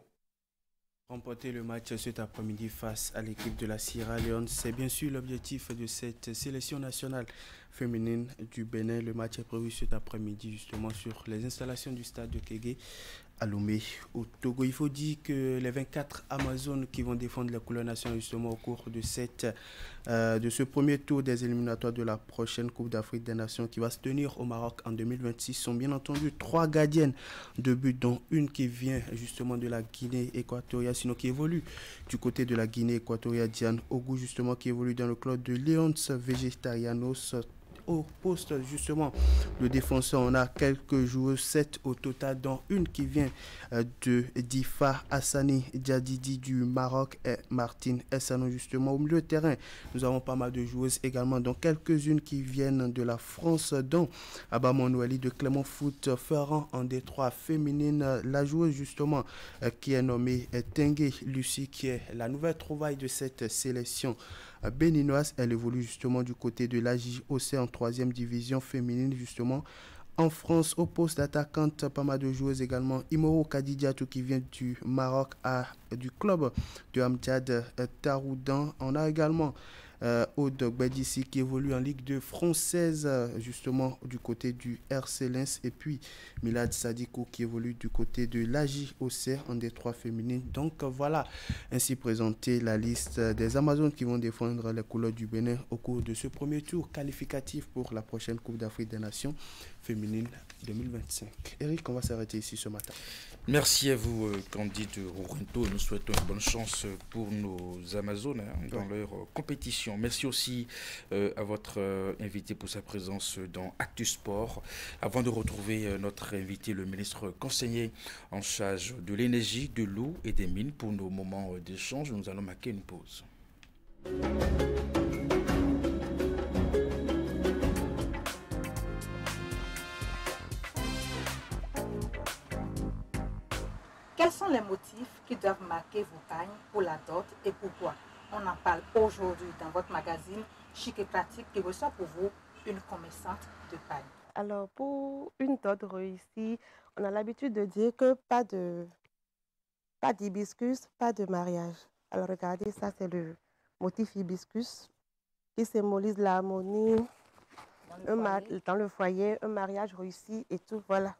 Remporter le match cet après-midi face à l'équipe de la Sierra Leone, c'est bien sûr l'objectif de cette sélection nationale féminine du Bénin. Le match est prévu cet après-midi justement sur les installations du stade de Kégué à Lomé au Togo. Il faut dire que les 24 Amazones qui vont défendre les couleurs nationales justement au cours de ce premier tour des éliminatoires de la prochaine Coupe d'Afrique des Nations qui va se tenir au Maroc en 2026 sont bien entendu 3 gardiennes de but, dont une qui vient justement de la Guinée équatoriale, sinon qui évolue du côté de la Guinée équatoriale, Diane Ogou justement qui évolue dans le club de Leons Vegetarianos. Au poste justement le défenseur, on a quelques joueurs, 7 au total, dont une qui vient de Difa Hassani Djadidi du Maroc et Martine Essano justement. Au milieu de terrain, nous avons pas mal de joueuses également, dont quelques-unes qui viennent de la France, dont Abamonouali de Clermont Foot Ferrand en Détroit féminine. La joueuse justement qui est nommée Tengue Lucie, qui est la nouvelle trouvaille de cette sélection béninoise. Elle évolue justement du côté de l'AJOC en 3e division féminine justement en France. Au poste d'attaquante, pas mal de joueuses également. Imoro Kadidiatou qui vient du Maroc du club de Amjad Taroudan. On a également Aude Gbedissi qui évolue en Ligue 2 française justement du côté du RC Lens, et puis Milad Sadikou qui évolue du côté de l'AJOC en Détroit féminine. Donc voilà ainsi présentée la liste des Amazones qui vont défendre les couleurs du Bénin au cours de ce premier tour qualificatif pour la prochaine Coupe d'Afrique des Nations féminine 2025. Eric, on va s'arrêter ici ce matin. Merci à vous, Candide Rourinto. Nous souhaitons une bonne chance pour nos Amazones dans leur compétition. Merci aussi à votre invité pour sa présence dans Actu Sport. Avant de retrouver notre invité, le ministre conseiller en charge de l'énergie, de l'eau et des mines pour nos moments d'échange, nous allons marquer une pause. Quels sont les motifs qui doivent marquer vos pagnes pour la dot et pourquoi? On en parle aujourd'hui dans votre magazine Chic et Pratique qui reçoit pour vous une commerçante de pagne. Alors pour une dot réussie, on a l'habitude de dire que pas d'hibiscus, pas de mariage. Alors regardez, ça c'est le motif hibiscus qui symbolise l'harmonie dans le foyer, un mariage réussi et tout, voilà.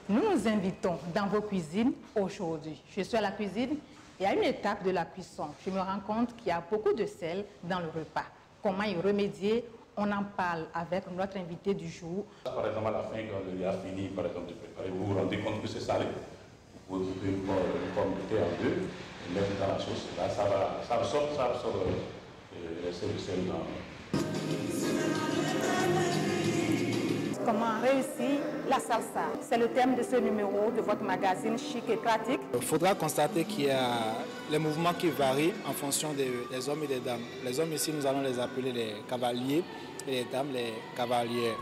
Nous nous invitons dans vos cuisines aujourd'hui. Je suis à la cuisine et à une étape de la cuisson, je me rends compte qu'il y a beaucoup de sel dans le repas. comment y remédier. On en parle avec notre invité du jour. Par exemple, à la fin, quand le riz a fini, par exemple, de préparer, vous vous rendez compte que c'est salé. Vous coupez une pomme de terre en deux, et mettre dans la sauce. Là, ça absorbe le sel dans. Comment réussir la salsa? C'est le thème de ce numéro de votre magazine Chic et Pratique. Il faudra constater qu'il y a les mouvements qui varient en fonction des hommes et des dames. Les hommes ici, nous allons les appeler les cavaliers et les dames les cavalières.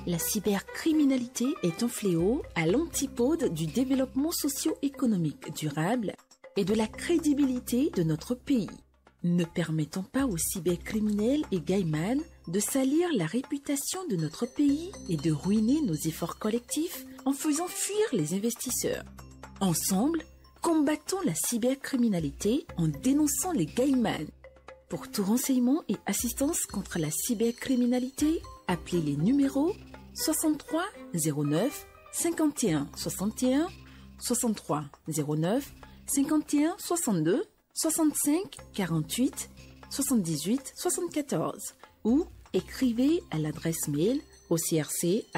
La cybercriminalité est un fléau à l'antipode du développement socio-économique durable et de la crédibilité de notre pays. Ne permettons pas aux cybercriminels et gaïmans de salir la réputation de notre pays et de ruiner nos efforts collectifs en faisant fuir les investisseurs. Ensemble, combattons la cybercriminalité en dénonçant les gaïmans. Pour tout renseignement et assistance contre la cybercriminalité, appelez les numéros 63 09 51 61, 63 09 51 62, 65 48 78 74 ou écrivez à l'adresse mail ocrc@dgpr.bj.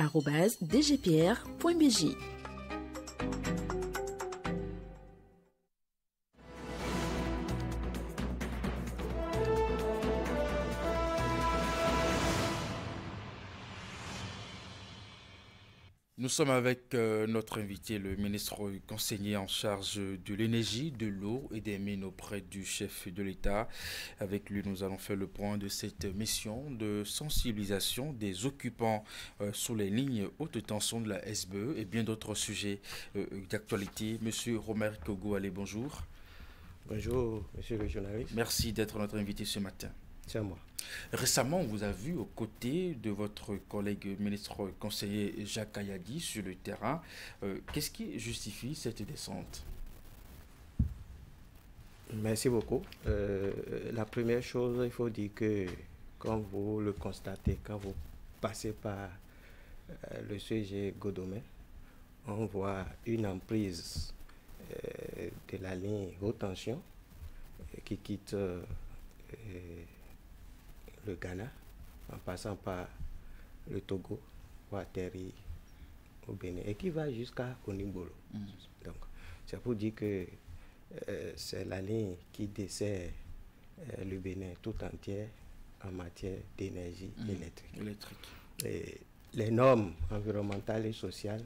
Nous sommes avec notre invité, le ministre conseiller en charge de l'énergie, de l'eau et des mines auprès du chef de l'État. Avec lui, nous allons faire le point de cette mission de sensibilisation des occupants sur les lignes haute tension de la SBE et bien d'autres sujets d'actualité. Monsieur Romer Kogo, allez, bonjour. Bonjour, monsieur le journaliste. Merci d'être notre invité ce matin. C'est à moi. Récemment, on vous a vu aux côtés de votre collègue ministre conseiller Jacques Kayadi sur le terrain. Qu'est-ce qui justifie cette descente? Merci beaucoup. La première chose, il faut dire que, comme vous le constatez, quand vous passez par le CG Godomé, on voit une emprise de la ligne haute tension qui quitte le Ghana, en passant par le Togo, pour atterrir au Bénin, et qui va jusqu'à Konimbolo. Donc, c'est pour dire que c'est la ligne qui dessert le Bénin tout entier en matière d'énergie électrique. Et les normes environnementales et sociales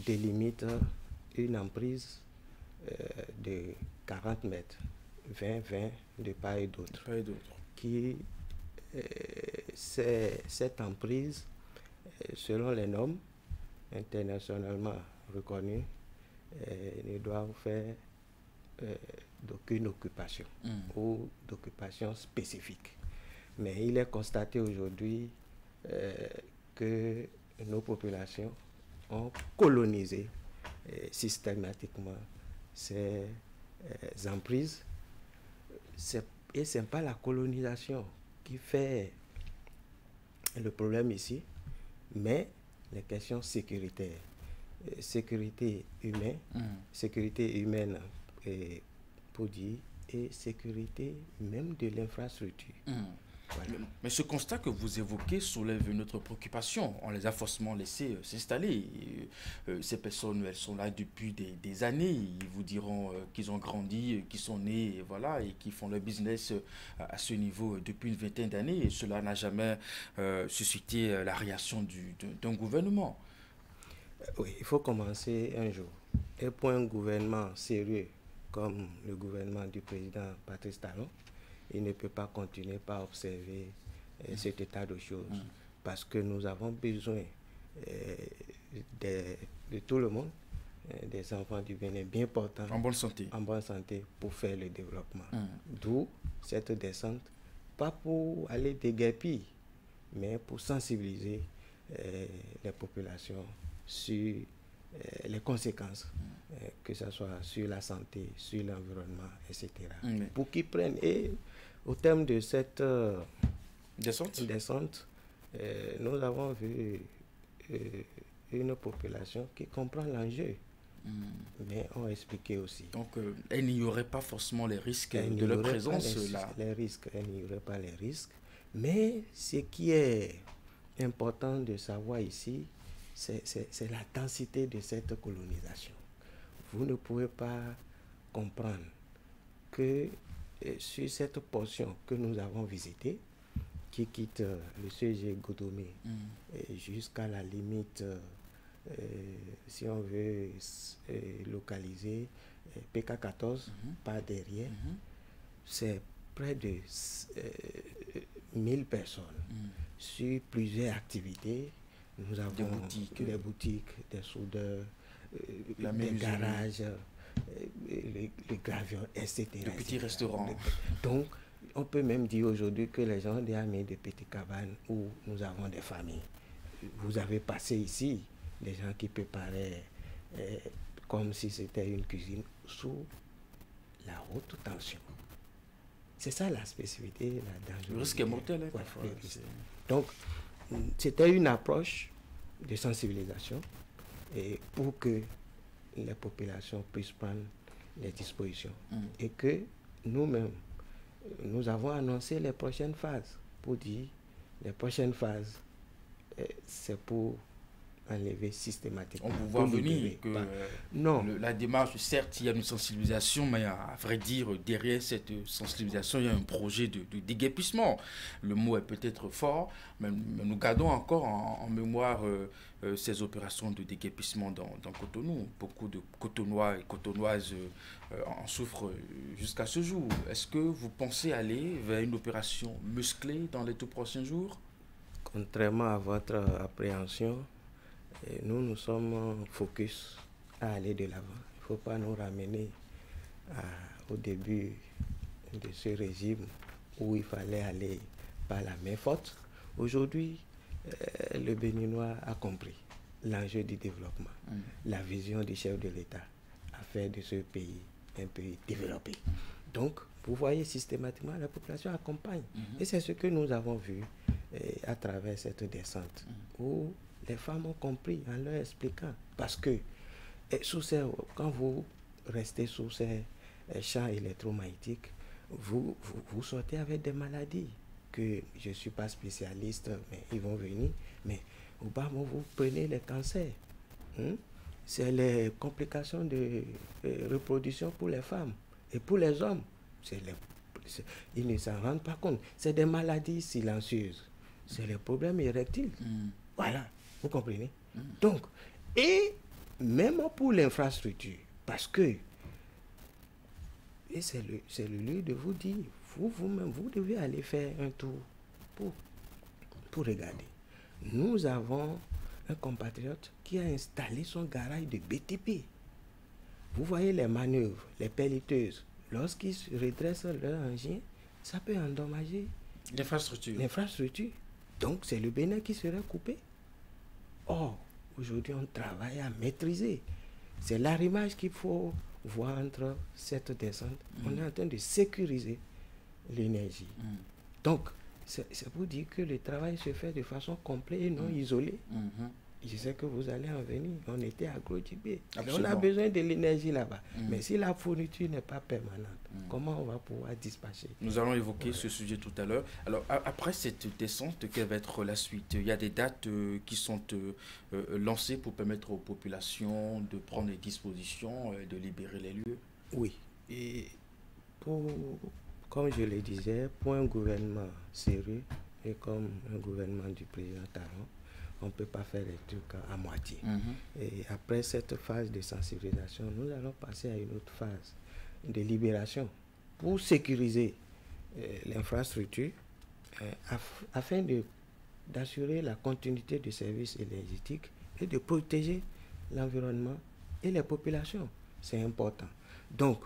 délimitent une emprise de 40 mètres, 20 de part et d'autre, qui cette emprise, selon les normes internationalement reconnues, ne doit faire d'aucune occupation ou d'occupation spécifique. Mais il est constaté aujourd'hui que nos populations ont colonisé systématiquement ces emprises. Et ce n'est pas la colonisation qui fait le problème ici, mais les questions sécuritaires. Sécurité humaine pour dire, et sécurité même de l'infrastructure. Voilà. Mais ce constat que vous évoquez soulève notre préoccupation. On les a forcément laissés s'installer. Ces personnes, elles sont là depuis des années. Ils vous diront qu'ils ont grandi, qu'ils sont nés, et voilà, et qui font leur business à ce niveau depuis une vingtaine d'années. Et cela n'a jamais suscité la réaction d'un gouvernement. Oui, il faut commencer un jour. Et pour un gouvernement sérieux comme le gouvernement du président Patrice Talon, il ne peut pas continuer par observer cet état de choses, parce que nous avons besoin de tout le monde, des enfants du Bénin bien portants, en bonne santé pour faire le développement. D'où cette descente, pas pour aller déguerpir, mais pour sensibiliser les populations sur les conséquences, que ce soit sur la santé, sur l'environnement, etc. Pour qu'ils prennent. Et au terme de cette descente, nous avons vu une population qui comprend l'enjeu, mais ont expliqué aussi. Donc, elle n'ignorait pas forcément les risques de leur présence là. Les risques, elle n'ignorait pas les risques. Mais ce qui est important de savoir ici, c'est la densité de cette colonisation. Vous ne pouvez pas comprendre que sur cette portion que nous avons visitée, qui quitte le CG Godomé jusqu'à la limite, si on veut localiser PK14 par derrière, c'est près de 1000 personnes sur plusieurs activités. Nous avons des boutiques, des soudeurs, des garages, les gravions, etc. De petits restaurants. Donc, on peut même dire aujourd'hui que les gens ont déjà mis des petites cabanes où nous avons des familles. Vous avez passé ici des gens qui préparaient comme si c'était une cuisine sous la haute tension. C'est ça la spécificité, la dangerosité. Le risque est mortel. Donc, c'était une approche de sensibilisation et pour que les populations puissent prendre les dispositions. Et que nous-mêmes, nous avons annoncé les prochaines phases pour dire les prochaines phases, c'est pour enlever systématiquement. On peut voir venir que non. La démarche, certes, il y a une sensibilisation, mais à vrai dire, derrière cette sensibilisation, il y a un projet de déguerpissement. Le mot est peut-être fort, mais nous gardons encore en mémoire ces opérations de déguerpissement dans Cotonou. Beaucoup de Cotonois et Cotonoises en souffrent jusqu'à ce jour. Est-ce que vous pensez aller vers une opération musclée dans les tout prochains jours? Contrairement à votre appréhension, nous sommes focus à aller de l'avant. Il ne faut pas nous ramener au début de ce régime où il fallait aller par la main forte. Aujourd'hui, le Béninois a compris l'enjeu du développement, la vision du chef de l'État à faire de ce pays un pays développé. Donc, vous voyez systématiquement, la population accompagne. Et c'est ce que nous avons vu à travers cette descente, où les femmes ont compris en leur expliquant. Parce que quand vous restez sous ces champs électromagnétiques, vous sortez avec des maladies que je ne suis pas spécialiste, mais ils vont venir. Mais au bas, vous prenez les cancers. C'est les complications de reproduction pour les femmes. Et pour les hommes, ils ne s'en rendent pas compte. C'est des maladies silencieuses. C'est les problèmes érectiles. Voilà, vous comprenez? Donc, et même pour l'infrastructure, parce que, et c'est le lieu de vous dire, vous-même, vous devez aller faire un tour pour regarder. Nous avons un compatriote qui a installé son garage de BTP. Vous voyez les manœuvres, les pelliteuses. Lorsqu'ils redressent leur engin, ça peut endommager l'infrastructure. Donc, c'est le Bénin qui serait coupé. Or, aujourd'hui, on travaille à maîtriser. C'est l'arrimage qu'il faut voir entre cette descente. On est en train de sécuriser l'énergie. Donc, c'est pour dire que le travail se fait de façon complète et non isolée. Je sais que vous allez en venir. On était à Glodjibé. On a besoin de l'énergie là-bas. Mais si la fourniture n'est pas permanente, comment on va pouvoir dispatcher? Nous allons évoquer ce sujet tout à l'heure. Alors, après cette descente, quelle va être la suite? Il y a des dates qui sont lancées pour permettre aux populations de prendre les dispositions, de libérer les lieux? Oui. Et comme je le disais, pour un gouvernement sérieux et comme un gouvernement du président Talon, on ne peut pas faire les trucs à moitié. Et après cette phase de sensibilisation, nous allons passer à une autre phase de libération pour sécuriser l'infrastructure afin d'assurer la continuité du service énergétique et de protéger l'environnement et les populations. C'est important. Donc,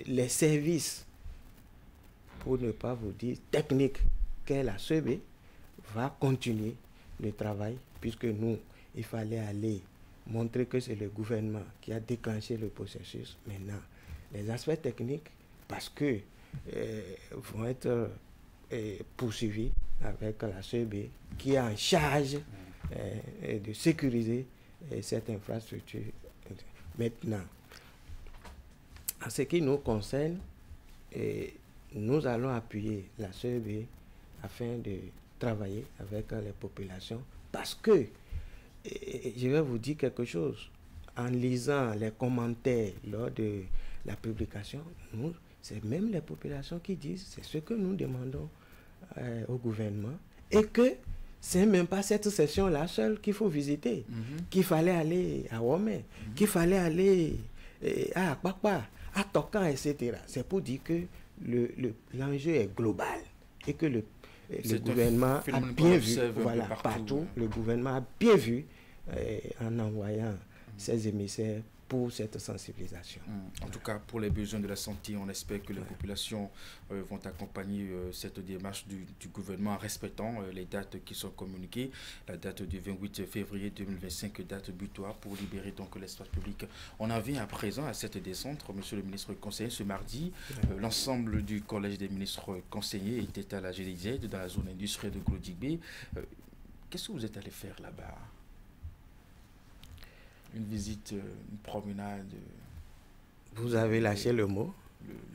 les services, pour ne pas vous dire techniques, qu'est la CEB, va continuer le travail, puisque nous, il fallait aller montrer que c'est le gouvernement qui a déclenché le processus. Maintenant, les aspects techniques, parce que vont être poursuivis avec la CEB qui est en charge de sécuriser cette infrastructure. Maintenant, en ce qui nous concerne, nous allons appuyer la CEB afin de travailler avec les populations parce que, je vais vous dire quelque chose, en lisant les commentaires lors de la publication, c'est même les populations qui disent, c'est ce que nous demandons au gouvernement, et que c'est même pas cette session-là seule qu'il faut visiter, qu'il fallait aller à Womé, qu'il fallait aller à Akpakpa, à Tokan, etc. C'est pour dire que l'enjeu est global et que le gouvernement a bien vu, voilà, partout, le gouvernement a bien vu en envoyant ses émissaires pour cette sensibilisation. En tout cas, pour les besoins de la santé, on espère que les populations vont accompagner cette démarche du gouvernement en respectant les dates qui sont communiquées. La date du 28 février 2025, date butoir pour libérer donc l'espace public. On en vient à présent à cette descente, monsieur le ministre conseiller, ce mardi. L'ensemble du collège des ministres conseillers était à la GDZ dans la zone industrielle de Glodjigbe. Qu'est-ce que vous êtes allé faire là-bas? Une visite, une promenade. Vous avez lâché le mot.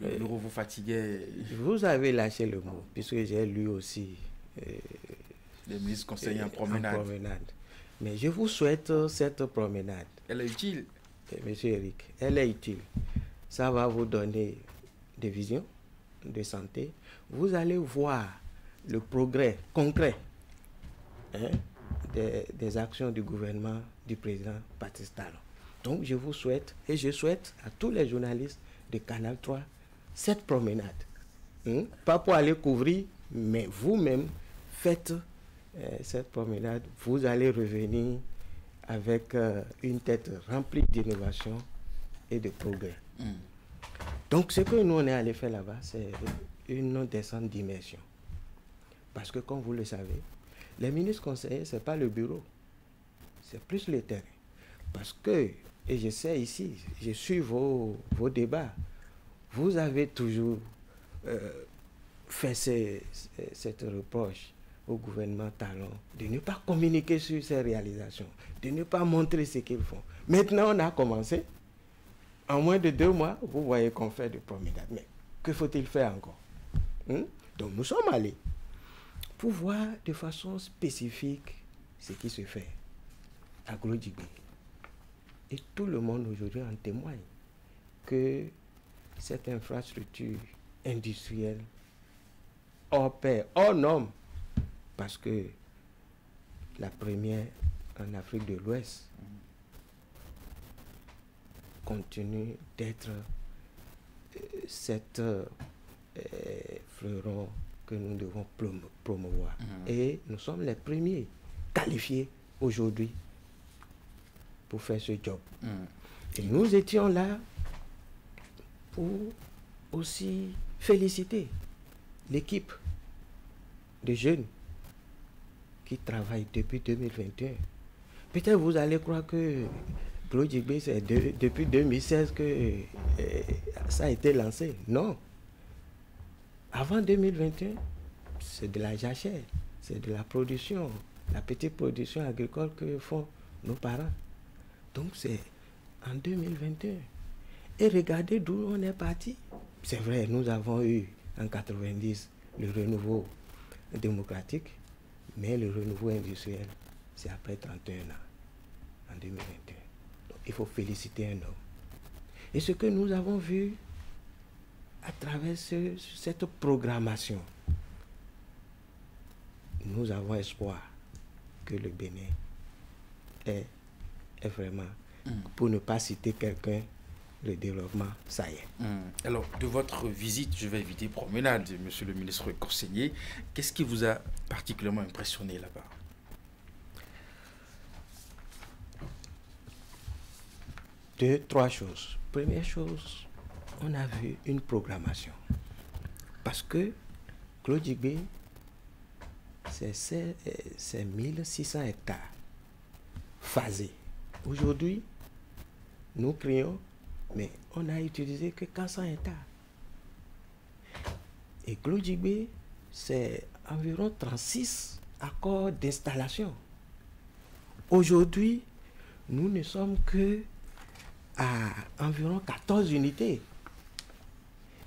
Le bureau vous fatiguait. Vous avez lâché le mot, puisque j'ai lu aussi les ministres conseillers en promenade. Mais je vous souhaite cette promenade. Elle est utile. Monsieur Eric, elle est utile. Ça va vous donner des visions de santé. Vous allez voir le progrès concret des actions du gouvernement du président Patrice Talon. Donc je vous souhaite, et je souhaite à tous les journalistes de Canal 3 cette promenade. Pas pour aller couvrir, mais vous-même faites cette promenade. Vous allez revenir avec une tête remplie d'innovation et de progrès. Donc ce que nous on est allé faire là-bas, c'est une descente d'immersion. Parce que comme vous le savez, les ministres conseillers, ce n'est pas le bureau, c'est plus le terrain. Parce que, et je sais ici, je suis vos débats, vous avez toujours fait cette reproche au gouvernement Talon de ne pas communiquer sur ses réalisations, de ne pas montrer ce qu'ils font. Maintenant, on a commencé. En moins de 2 mois, vous voyez qu'on fait des promenades. Mais que faut-il faire encore? Donc nous sommes allés pour voir de façon spécifique ce qui se fait à Glodjigbe. Et tout le monde aujourd'hui en témoigne que cette infrastructure industrielle hors pair, hors norme, parce que la première en Afrique de l'Ouest continue d'être cette fleuron que nous devons promouvoir. Et nous sommes les premiers qualifiés aujourd'hui pour faire ce job. Et nous étions là pour aussi féliciter l'équipe de jeunes qui travaillent depuis 2021. Peut-être vous allez croire que Glodjigbe, c'est depuis 2016 que ça a été lancé. Non. Avant 2021, c'est de la jachère, c'est de la production, la petite production agricole que font nos parents. Donc c'est en 2021. Et regardez d'où on est parti. C'est vrai, nous avons eu en 90 le renouveau démocratique, mais le renouveau industriel, c'est après 31 ans, en 2021. Donc il faut féliciter un homme. Et ce que nous avons vu à travers cette programmation, nous avons espoir que le Bénin est vraiment, pour ne pas citer quelqu'un, le développement, ça y est. Alors, de votre visite, je vais éviter promenade, monsieur le ministre conseiller. Qu'est-ce qui vous a particulièrement impressionné là-bas? Deux, trois choses. Première chose, on a vu une programmation. Parce que Glodjigbe, c'est 1600 hectares phasés. Aujourd'hui, nous crions, mais on n'a utilisé que 400 hectares. Et Glodjigbe, c'est environ 36 accords d'installation. Aujourd'hui, nous ne sommes que à environ 14 unités.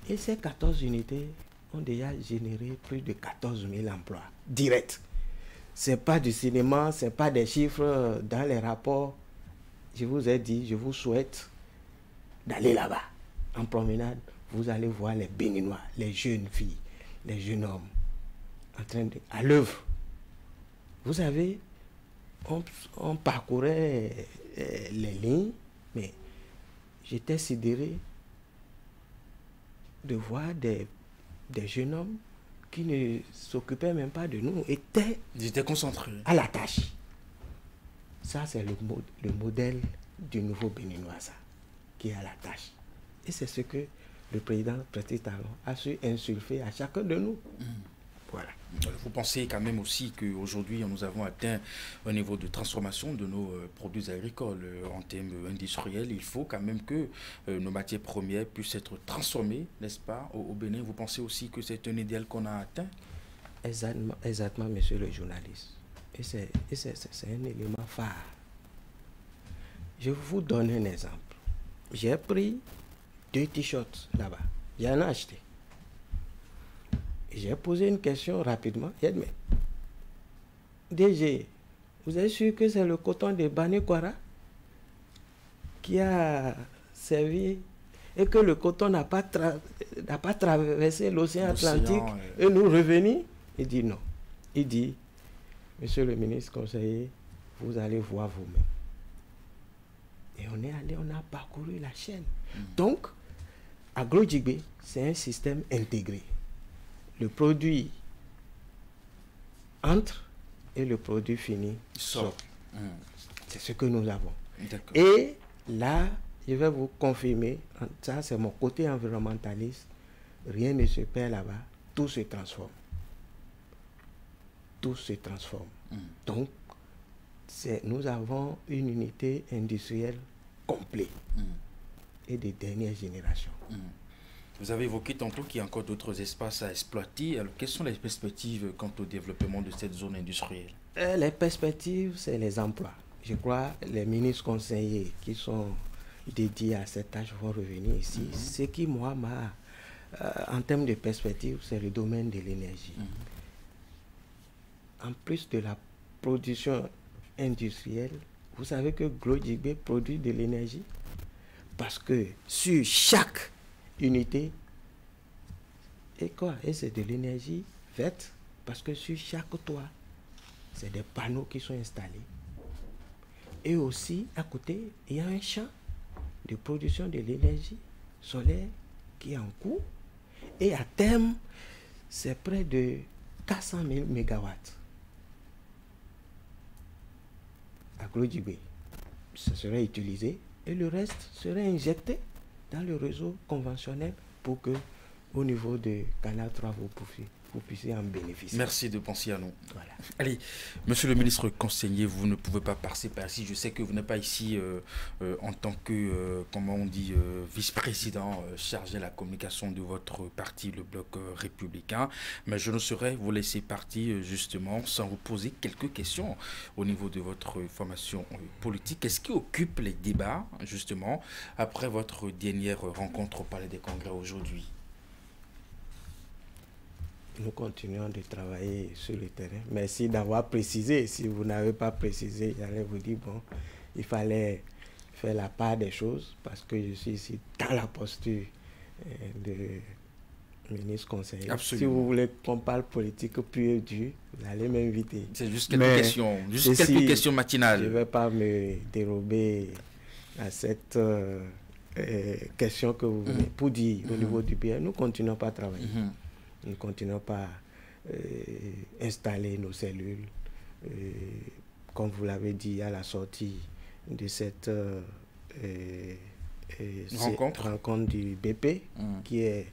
Et ces 14 unités ont déjà généré plus de 14 000 emplois directs. Ce n'est pas du cinéma, ce n'est pas des chiffres dans les rapports. Je vous ai dit, je vous souhaite d'aller là-bas. En promenade, vous allez voir les Béninois, les jeunes filles, les jeunes hommes à l'œuvre. Vous savez, on parcourait les lignes, mais j'étais sidéré de voir des jeunes hommes qui ne s'occupaient même pas de nous, ils étaient concentrés à la tâche. Ça, c'est le modèle du nouveau Béninois, ça, qui est à la tâche. Et c'est ce que le président Patrice Talon a su insuffler à chacun de nous. Voilà. Vous pensez quand même aussi qu'aujourd'hui, nous avons atteint un niveau de transformation de nos produits agricoles en termes industriels. Il faut quand même que nos matières premières puissent être transformées, n'est-ce pas, au Bénin. Vous pensez aussi que c'est un idéal qu'on a atteint? Exactement, monsieur le journaliste. Et c'est un élément phare. Je vous donne un exemple. J'ai pris 2 t-shirts là-bas. J'en ai acheté. J'ai posé une question rapidement. J'ai dit, mais DG, vous êtes sûr que c'est le coton de Banekwara qui a servi et que le coton n'a pas traversé l'océan Atlantique et nous revenir? Il dit non. Il dit, monsieur le ministre conseiller, vous allez voir vous-même. Et on est allé, on a parcouru la chaîne. Donc, AgroJigbé, c'est un système intégré. Le produit entre et le produit fini sort. C'est ce que nous avons. Et là, je vais vous confirmer, ça c'est mon côté environnementaliste, rien ne se perd là-bas, tout se transforme. Tout se transforme. Donc, nous avons une unité industrielle complète et de dernière génération. Vous avez évoqué tantôt qu'il y a encore d'autres espaces à exploiter. Alors, quelles sont les perspectives quant au développement de cette zone industrielle? Les perspectives, c'est les emplois. Je crois que les ministres conseillers qui sont dédiés à cette tâche vont revenir ici. Ce qui, moi, en termes de perspectives, c'est le domaine de l'énergie. En plus de la production industrielle, vous savez que AgroJigbé produit de l'énergie parce que sur chaque unité, et c'est de l'énergie verte parce que sur chaque toit, c'est des panneaux qui sont installés. Et aussi, à côté, il y a un champ de production de l'énergie solaire qui est en cours. Et à terme, c'est près de 400 000 mégawatts. AgroJigbé, ça serait utilisé et le reste serait injecté dans le réseau conventionnel pour que, au niveau de Canal 3, vous puissiez en bénéficier. Merci de penser à nous. Voilà. Allez, monsieur le ministre conseiller, vous ne pouvez pas passer par ici. Je sais que vous n'êtes pas ici en tant que, comment on dit, vice-président chargé de la communication de votre parti, le Bloc républicain. Mais je ne saurais vous laisser partir justement sans vous poser quelques questions au niveau de votre formation politique. Qu'est-ce qui occupe les débats justement après votre dernière rencontre au Palais des Congrès aujourd'hui? Nous continuons de travailler sur le terrain. Merci d'avoir précisé. Si vous n'avez pas précisé, j'allais vous dire, bon, il fallait faire la part des choses parce que je suis ici dans la posture de ministre conseiller. Absolument. Si vous voulez qu'on parle politique pure et dure, vous allez m'inviter. C'est juste quelques questions, quelques questions matinales. Je ne vais pas me dérober à cette question que vous venez pour dire au niveau du pays. Nous continuons pas à travailler. Nous ne continuons pas à installer nos cellules. Comme vous l'avez dit à la sortie de cette rencontre du BP, qui est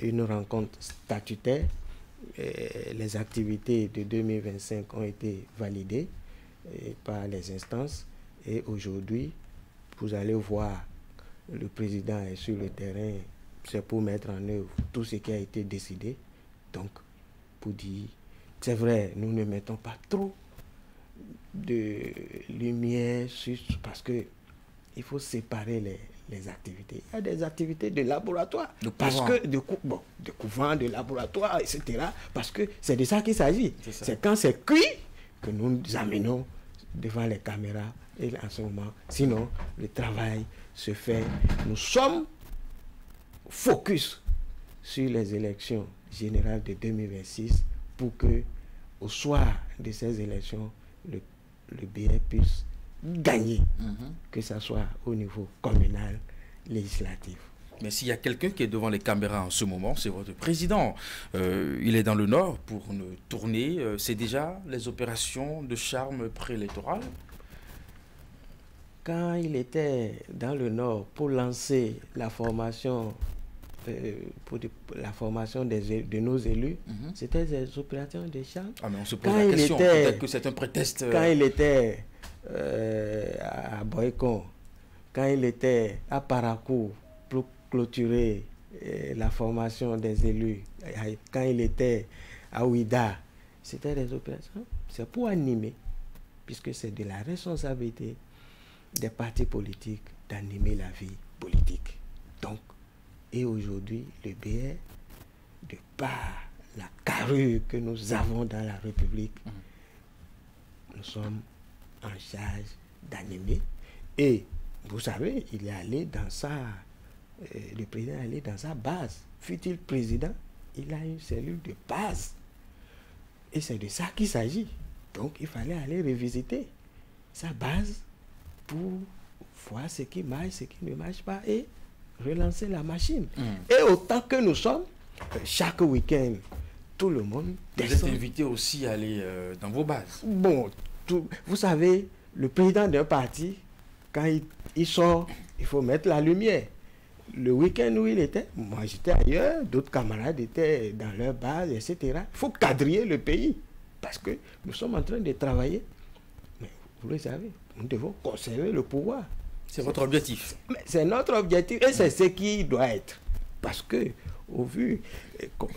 une rencontre statutaire. Les activités de 2025 ont été validées par les instances. Et aujourd'hui, vous allez voir, le président est sur le terrain. C'est pour mettre en œuvre tout ce qui a été décidé. Donc, pour dire, c'est vrai, nous ne mettons pas trop de lumière sur, parce que il faut séparer les activités. Il y a des activités de laboratoire, de couvent, de laboratoire, etc. Parce que c'est de ça qu'il s'agit. C'est quand c'est cuit que nous nous amenons devant les caméras et en ce moment. Sinon, le travail se fait. Nous sommes focus sur les élections générales de 2026 pour que, au soir de ces élections, le BR puisse gagner, que ce soit au niveau communal, législatif. Mais s'il y a quelqu'un qui est devant les caméras en ce moment, c'est votre président. Il est dans le Nord pour une tournée. C'est déjà les opérations de charme préélectoral. Quand il était dans le Nord pour lancer la formation, de nos élus, c'était des opérations de charme. Ah, mais on se pose la question, peut-être que c'est un prétexte. Quand il était à Boycon, quand il était à Parakou pour clôturer la formation des élus, quand il était à Ouida, c'était des opérations. C'est pour animer, puisque c'est de la responsabilité des partis politiques d'animer la vie politique. Donc, et aujourd'hui, le BR, de par la carrure que nous avons dans la République, nous sommes en charge d'animer. Et vous savez, il est allé dans le président est allé dans sa base. Fut-il président, il a une cellule de base. Et c'est de ça qu'il s'agit. Donc, il fallait aller revisiter sa base pour voir ce qui marche, ce qui ne marche pas et relancer la machine. Et autant que nous sommes, chaque week-end, tout le monde descend. Vous êtes invité aussi à aller dans vos bases. Bon, vous savez, le président d'un parti, quand il sort, il faut mettre la lumière. Le week-end où il était, moi j'étais ailleurs, d'autres camarades étaient dans leur base, etc. Il faut quadriller le pays, parce que nous sommes en train de travailler. Mais vous le savez, nous devons conserver le pouvoir. C'est votre objectif. C'est notre objectif et c'est ce qui doit être. Parce que, au vu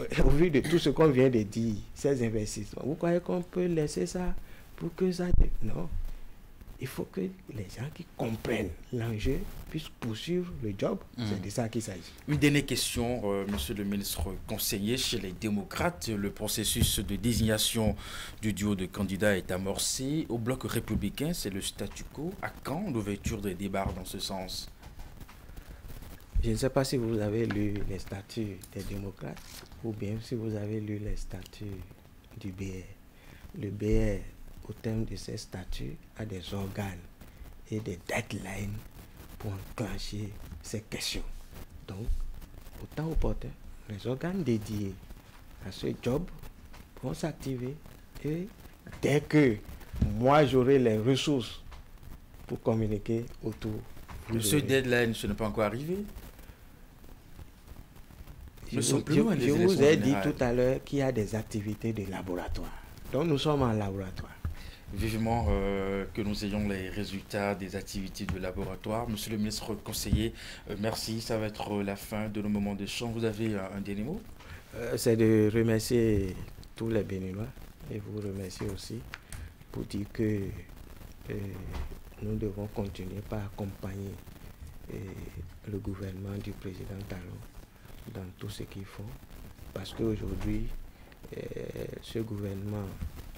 de tout ce qu'on vient de dire, ces investissements, vous croyez qu'on peut laisser ça pour que ça... Non. Il faut que les gens qui comprennent l'enjeu puissent poursuivre le job. C'est de ça qu'il s'agit. Une dernière question, monsieur le ministre conseiller. Chez les démocrates, le processus de désignation du duo de candidats est amorcé. Au bloc républicain, c'est le statu quo. À quand l'ouverture des débats dans ce sens? Je ne sais pas si vous avez lu les statuts des démocrates ou bien si vous avez lu les statuts du BR. Le BR, au terme de ces statuts, a des organes et des deadlines pour enclencher ces questions. Donc, au temps opportun, les organes dédiés à ce job vont s'activer et dès que moi j'aurai les ressources pour communiquer autour. Ce deadline, ce n'est pas encore arrivé? Je vous ai dit tout à l'heure qu'il y a des activités de laboratoire. Donc nous sommes en laboratoire. Vivement que nous ayons les résultats des activités de laboratoire. Monsieur le ministre conseiller, merci. Ça va être la fin de nos moments d'échange. Vous avez un dernier mot? C'est de remercier tous les Béninois et vous remercier aussi pour dire que nous devons continuer par accompagner le gouvernement du président Talon dans tout ce qu'ils font. Parce qu'aujourd'hui, ce gouvernement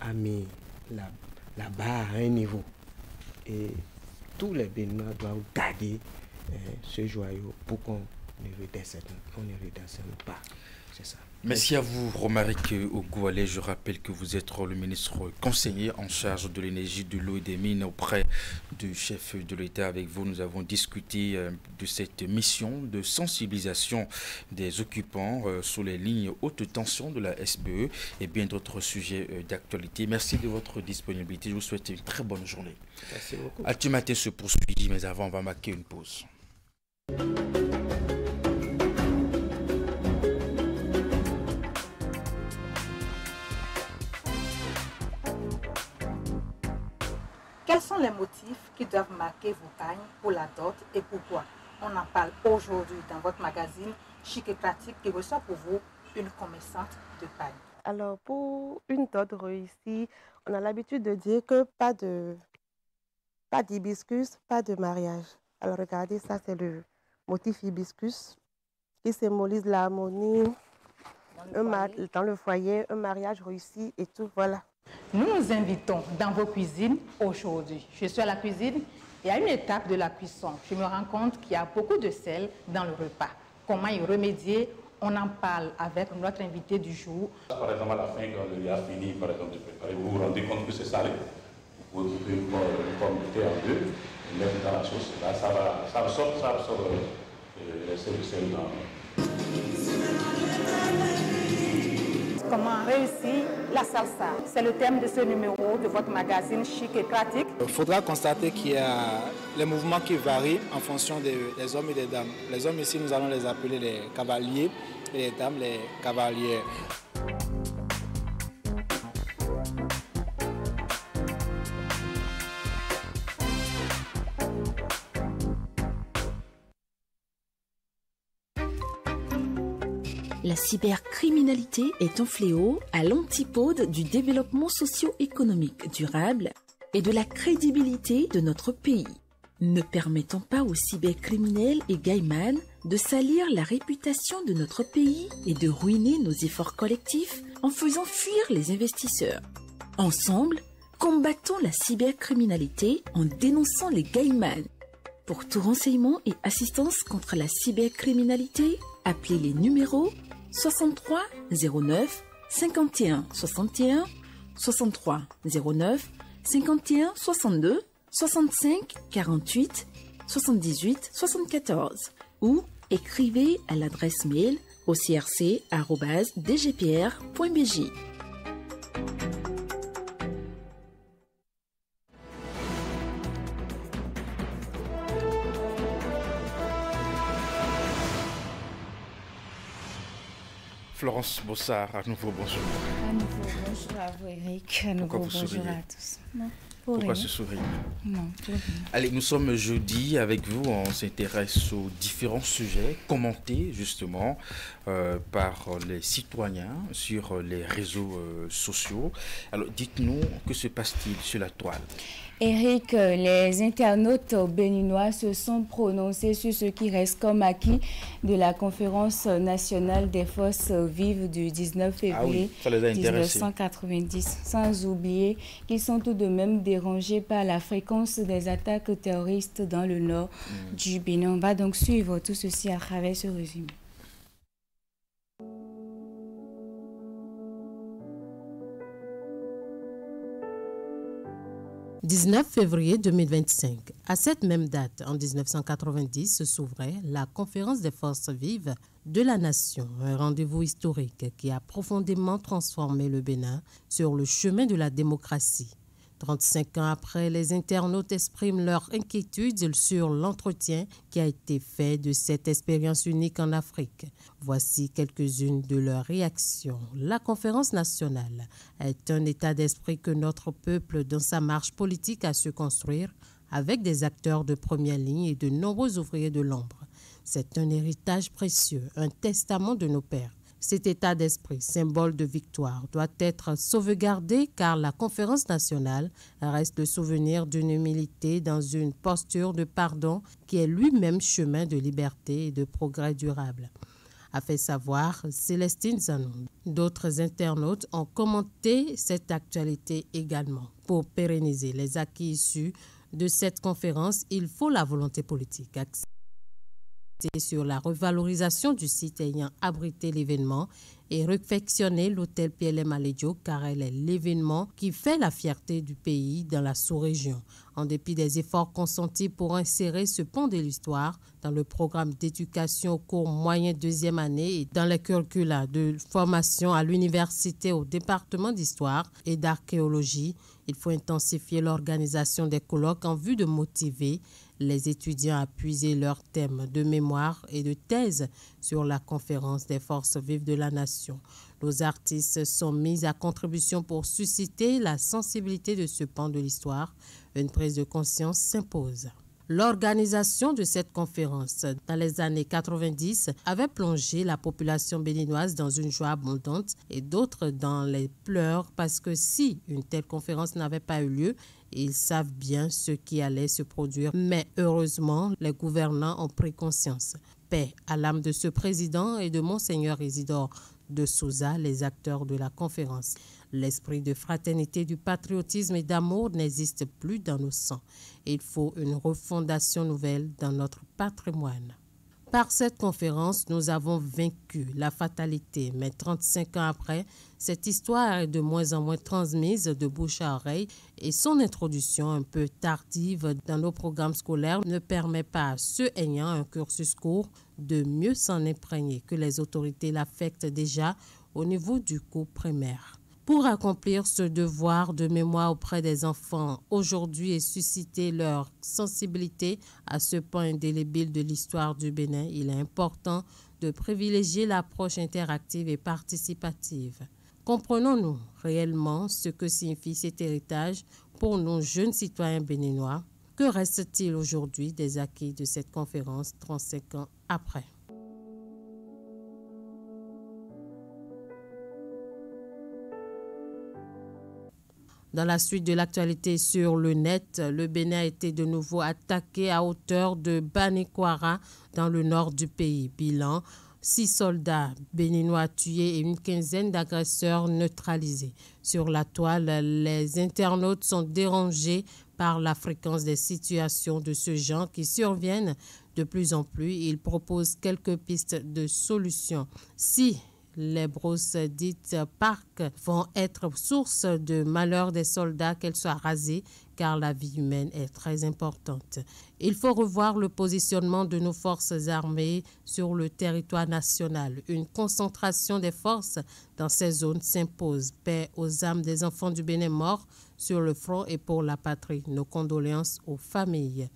a mis la barre à un niveau et tous les Béninois doivent garder ce joyau pour qu'on ne redescende pas. C'est ça. Merci à vous, Romaric Ogoualé. Je rappelle que vous êtes le ministre conseiller en charge de l'énergie, de l'eau et des mines auprès du chef de l'État. Avec vous, nous avons discuté de cette mission de sensibilisation des occupants sur les lignes haute tension de la SBE et bien d'autres sujets d'actualité. Merci de votre disponibilité. Je vous souhaite une très bonne journée. Merci beaucoup. Altumaté se poursuit, mais avant, on va marquer une pause. Quels sont les motifs qui doivent marquer vos pagnes pour la dot et pourquoi? On en parle aujourd'hui dans votre magazine Chic et Pratique qui reçoit pour vous une commerçante de pagne. Alors, pour une dot réussie, on a l'habitude de dire que pas d'hibiscus, pas de mariage. Alors, regardez, ça, c'est le motif hibiscus qui symbolise l'harmonie dans le foyer, un mariage réussi et tout, voilà. Nous nous invitons dans vos cuisines aujourd'hui. Je suis à la cuisine et à une étape de la cuisson, je me rends compte qu'il y a beaucoup de sel dans le repas. Comment y remédier? On en parle avec notre invité du jour. Par exemple, à la fin, quand le riz a fini par exemple, de préparer, vous vous rendez compte que c'est salé. Vous coupez une pomme de terre en deux, et mettre dans la sauce. Là, ça absorbe le sel dans. Comment réussir la salsa? C'est le thème de ce numéro de votre magazine Chic et Pratique. Il faudra constater qu'il y a les mouvements qui varient en fonction des hommes et des dames. Les hommes ici, nous allons les appeler les cavaliers et les dames, les cavalières. La cybercriminalité est un fléau à l'antipode du développement socio-économique durable et de la crédibilité de notre pays. Ne permettons pas aux cybercriminels et gaïmans de salir la réputation de notre pays et de ruiner nos efforts collectifs en faisant fuir les investisseurs. Ensemble, combattons la cybercriminalité en dénonçant les gaïmans. Pour tout renseignement et assistance contre la cybercriminalité, appelez les numéros 63 09 51 61, 63 09 51 62, 65 48 78 74 ou écrivez à l'adresse mail ocrc@dgpr.bj. Florence Bossard, à nouveau bonjour. À nouveau bonjour à vous, Eric. À nouveau bonjour à tous. Non, pourquoi rien. ce sourire? Non, pour rien. Allez, nous sommes jeudi avec vous. On s'intéresse aux différents sujets commentés justement par les citoyens sur les réseaux sociaux. Alors, dites-nous, que se passe-t-il sur la toile? Eric, les internautes béninois se sont prononcés sur ce qui reste comme acquis de la conférence nationale des forces vives du 19 février 1990, sans oublier qu'ils sont tout de même dérangés par la fréquence des attaques terroristes dans le nord du Bénin. On va donc suivre tout ceci à travers ce résumé. 19 février 2025. À cette même date, en 1990, s'ouvrait la conférence des forces vives de la nation, un rendez-vous historique qui a profondément transformé le Bénin sur le chemin de la démocratie. 35 ans après, les internautes expriment leur inquiétude sur l'entretien qui a été fait de cette expérience unique en Afrique. Voici quelques-unes de leurs réactions. La conférence nationale est un état d'esprit que notre peuple, dans sa marche politique, a su construire avec des acteurs de première ligne et de nombreux ouvriers de l'ombre. C'est un héritage précieux, un testament de nos pères. Cet état d'esprit, symbole de victoire, doit être sauvegardé car la conférence nationale reste le souvenir d'une humilité dans une posture de pardon qui est lui-même chemin de liberté et de progrès durable, a fait savoir Célestine Zanon. D'autres internautes ont commenté cette actualité également. Pour pérenniser les acquis issus de cette conférence, il faut la volonté politique. Sur la revalorisation du site ayant abrité l'événement et réfectionner l'hôtel PLM Alédio car elle est l'événement qui fait la fierté du pays dans la sous-région. En dépit des efforts consentis pour insérer ce pont de l'histoire dans le programme d'éducation au cours moyen deuxième année et dans les curricula de formation à l'université au département d'histoire et d'archéologie, il faut intensifier l'organisation des colloques en vue de motiver les étudiants à puiser leurs thèmes de mémoire et de thèse sur la conférence des forces vives de la nation. Nos artistes sont mis à contribution pour susciter la sensibilité de ce pan de l'histoire. Une prise de conscience s'impose. L'organisation de cette conférence dans les années 90 avait plongé la population béninoise dans une joie abondante et d'autres dans les pleurs parce que si une telle conférence n'avait pas eu lieu, ils savent bien ce qui allait se produire. Mais heureusement, les gouvernants ont pris conscience. Paix à l'âme de ce président et de Monseigneur Isidore de Souza, les acteurs de la conférence. L'esprit de fraternité, du patriotisme et d'amour n'existe plus dans nos sangs. Il faut une refondation nouvelle dans notre patrimoine. Par cette conférence, nous avons vaincu la fatalité, mais 35 ans après, cette histoire est de moins en moins transmise de bouche à oreille et son introduction un peu tardive dans nos programmes scolaires ne permet pas à ceux ayant un cursus court de mieux s'en imprégner que les autorités l'affectent déjà au niveau du cours primaire. Pour accomplir ce devoir de mémoire auprès des enfants aujourd'hui et susciter leur sensibilité à ce pan indélébile de l'histoire du Bénin, il est important de privilégier l'approche interactive et participative. Comprenons-nous réellement ce que signifie cet héritage pour nos jeunes citoyens béninois? Que reste-t-il aujourd'hui des acquis de cette conférence 35 ans après? Dans la suite de l'actualité sur le net, le Bénin a été de nouveau attaqué à hauteur de Banikwara dans le nord du pays. Bilan, 6 soldats béninois tués et une quinzaine d'agresseurs neutralisés. Sur la toile, les internautes sont dérangés par la fréquence des situations de ce genre qui surviennent de plus en plus. Ils proposent quelques pistes de solutions. Si les brousses dites parcs vont être source de malheur des soldats, qu'elles soient rasées, car la vie humaine est très importante. Il faut revoir le positionnement de nos forces armées sur le territoire national. Une concentration des forces dans ces zones s'impose. Paix aux âmes des enfants du Bénin morts sur le front et pour la patrie. Nos condoléances aux familles.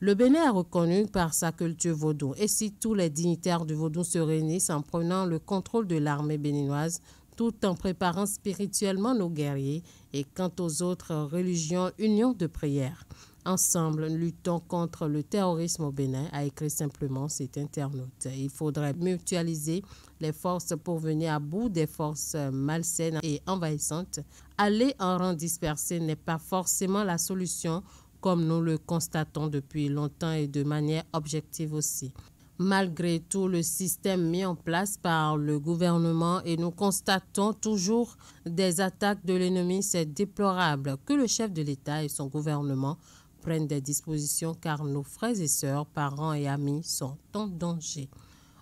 Le Bénin est reconnu par sa culture vaudou et si tous les dignitaires du vaudou se réunissent en prenant le contrôle de l'armée béninoise, tout en préparant spirituellement nos guerriers et quant aux autres religions, union de prière. Ensemble, luttons contre le terrorisme au Bénin, a écrit simplement cet internaute. Il faudrait mutualiser les forces pour venir à bout des forces malsaines et envahissantes. Aller en rang dispersé n'est pas forcément la solution, comme nous le constatons depuis longtemps et de manière objective aussi. Malgré tout le système mis en place par le gouvernement et nous constatons toujours des attaques de l'ennemi, c'est déplorable que le chef de l'État et son gouvernement prennent des dispositions car nos frères et sœurs, parents et amis sont en danger.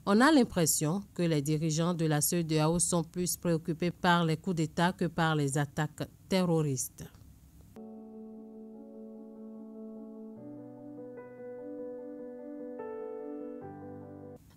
On a l'impression que les dirigeants de la CEDEAO sont plus préoccupés par les coups d'État que par les attaques terroristes.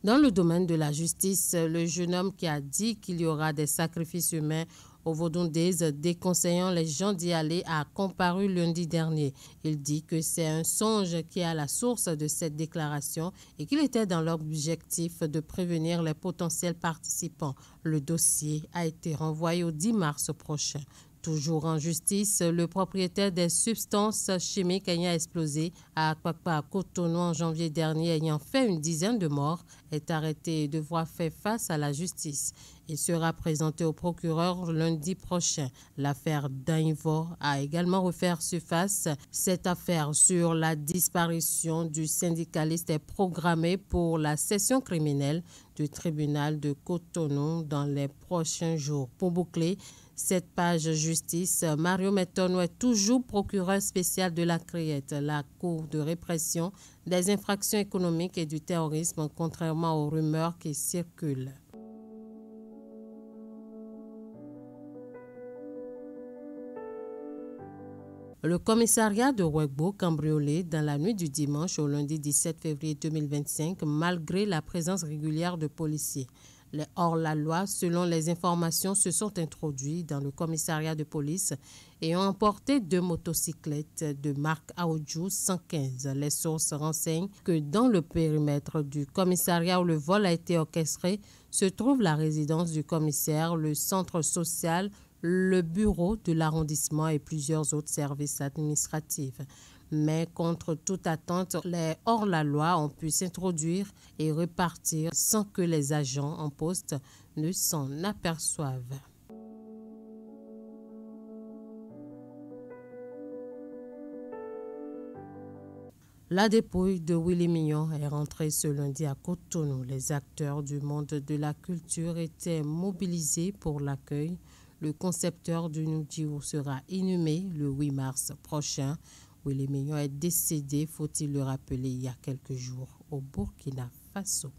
Dans le domaine de la justice, le jeune homme qui a dit qu'il y aura des sacrifices humains au Vaudondèse, déconseillant les gens d'y aller, a comparu lundi dernier. Il dit que c'est un songe qui est à la source de cette déclaration et qu'il était dans l'objectif de prévenir les potentiels participants. Le dossier a été renvoyé au 10 mars prochain. Toujours en justice, le propriétaire des substances chimiques ayant explosé à Akpakpa, Cotonou en janvier dernier, ayant fait une dizaine de morts, est arrêté et devra faire face à la justice. Il sera présenté au procureur lundi prochain. L'affaire d'Ainvor a également refait surface. Cette affaire sur la disparition du syndicaliste est programmée pour la session criminelle du tribunal de Cotonou dans les prochains jours. Pour boucler cette page justice, Mario Metonou est toujours procureur spécial de la CRIET, la Cour de répression des infractions économiques et du terrorisme, contrairement aux rumeurs qui circulent. Le commissariat de Ouégbou cambriolé dans la nuit du dimanche au lundi 17 février 2025, malgré la présence régulière de policiers. Les hors-la-loi, selon les informations, se sont introduits dans le commissariat de police et ont emporté 2 motocyclettes de marque Aoju 115. Les sources renseignent que dans le périmètre du commissariat où le vol a été orchestré se trouve la résidence du commissaire, le centre social, le bureau de l'arrondissement et plusieurs autres services administratifs. Mais contre toute attente, les hors-la-loi ont pu s'introduire et repartir sans que les agents en poste ne s'en aperçoivent. La dépouille de Willy Mignon est rentrée ce lundi à Cotonou. Les acteurs du monde de la culture étaient mobilisés pour l'accueil. Le concepteur du Nudiou sera inhumé le 8 mars prochain. Willy Mignon est décédé, faut-il le rappeler, il y a quelques jours au Burkina Faso.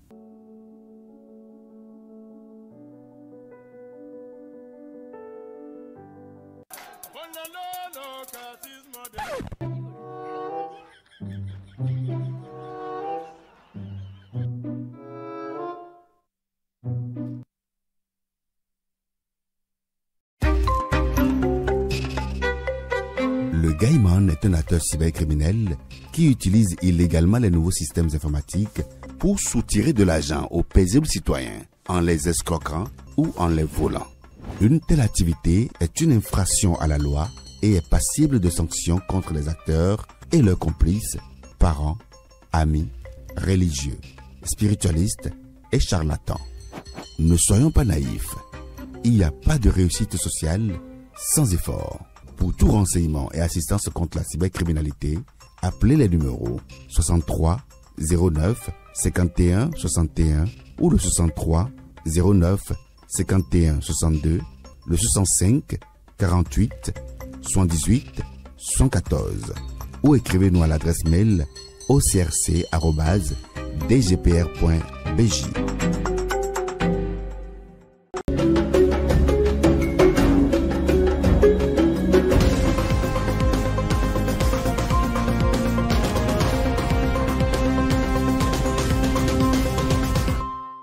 Le Gaiman est un acteur cybercriminel qui utilise illégalement les nouveaux systèmes informatiques pour soutirer de l'argent aux paisibles citoyens en les escroquant ou en les volant. Une telle activité est une infraction à la loi et est passible de sanctions contre les acteurs et leurs complices, parents, amis, religieux, spiritualistes et charlatans. Ne soyons pas naïfs. Il n'y a pas de réussite sociale sans effort. Pour tout renseignement et assistance contre la cybercriminalité, appelez les numéros 63 09 51 61 ou le 63 09 51 62, le 65 48 78 114 ou écrivez-nous à l'adresse mail ocrc@dgpr.bj.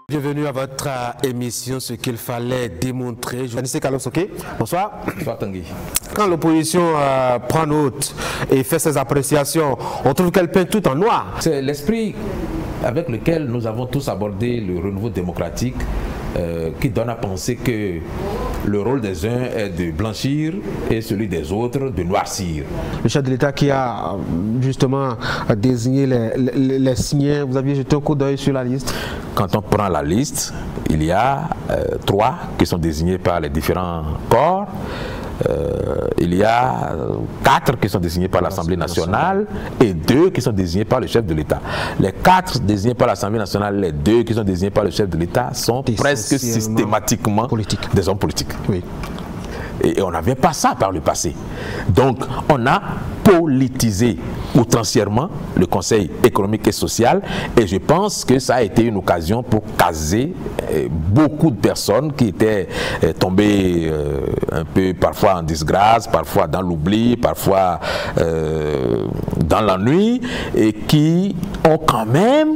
Bienvenue à votre émission, ce qu'il fallait démontrer. Journaliste Carlos Soké, bonsoir. Bonsoir Tanguy. Quand l'opposition prend note et fait ses appréciations, on trouve qu'elle peint tout en noir. C'est l'esprit avec lequel nous avons tous abordé le renouveau démocratique qui donne à penser que le rôle des uns est de blanchir et celui des autres de noircir. Le chef de l'État qui a justement désigné les signés, vous aviez jeté un coup d'œil sur la liste? Quand on prend la liste, il y a 3 qui sont désignés par les différents corps. Il y a 4 qui sont désignés par l'Assemblée nationale et 2 qui sont désignés par le chef de l'État. Les 4 désignés par l'Assemblée nationale, les 2 qui sont désignés par le chef de l'État sont presque systématiquement des hommes politiques. Oui. Et on n'avait pas ça par le passé. Donc on a politisé outrancièrement le Conseil économique et social et je pense que ça a été une occasion pour caser beaucoup de personnes qui étaient tombées un peu parfois en disgrâce, parfois dans l'oubli, parfois dans l'ennui et qui ont quand même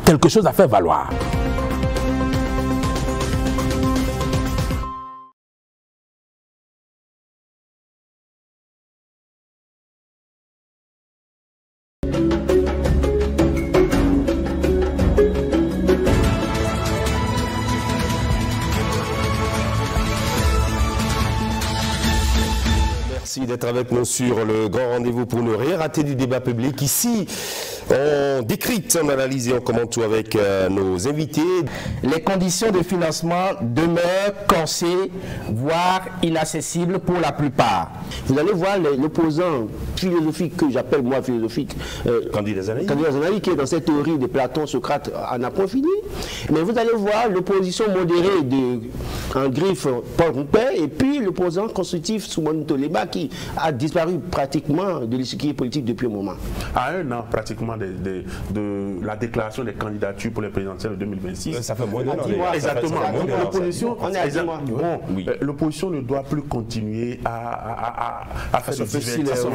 quelque chose à faire valoir. Merci d'être avec nous sur le grand rendez-vous pour ne rien rater du débat public. Ici, on décrypte, on analyse et on commente tout avec nos invités. Les conditions de financement demeurent corsées, voire inaccessibles pour la plupart. Vous allez voir l'opposant philosophique que j'appelle moi philosophique, Candide Azanaï, qui est dans cette théorie de Platon, Socrate, en a point fini. Mais vous allez voir l'opposition modérée en griffe Paul Roupet et puis l'opposant constructif Souman Toleba qui a disparu pratiquement de l'échiquier politique depuis un moment. À un an pratiquement de la déclaration des candidatures pour les présidentielles de 2026. Ça fait moins d'un an. Exactement. L'opposition ne doit plus continuer à faire du divertissement.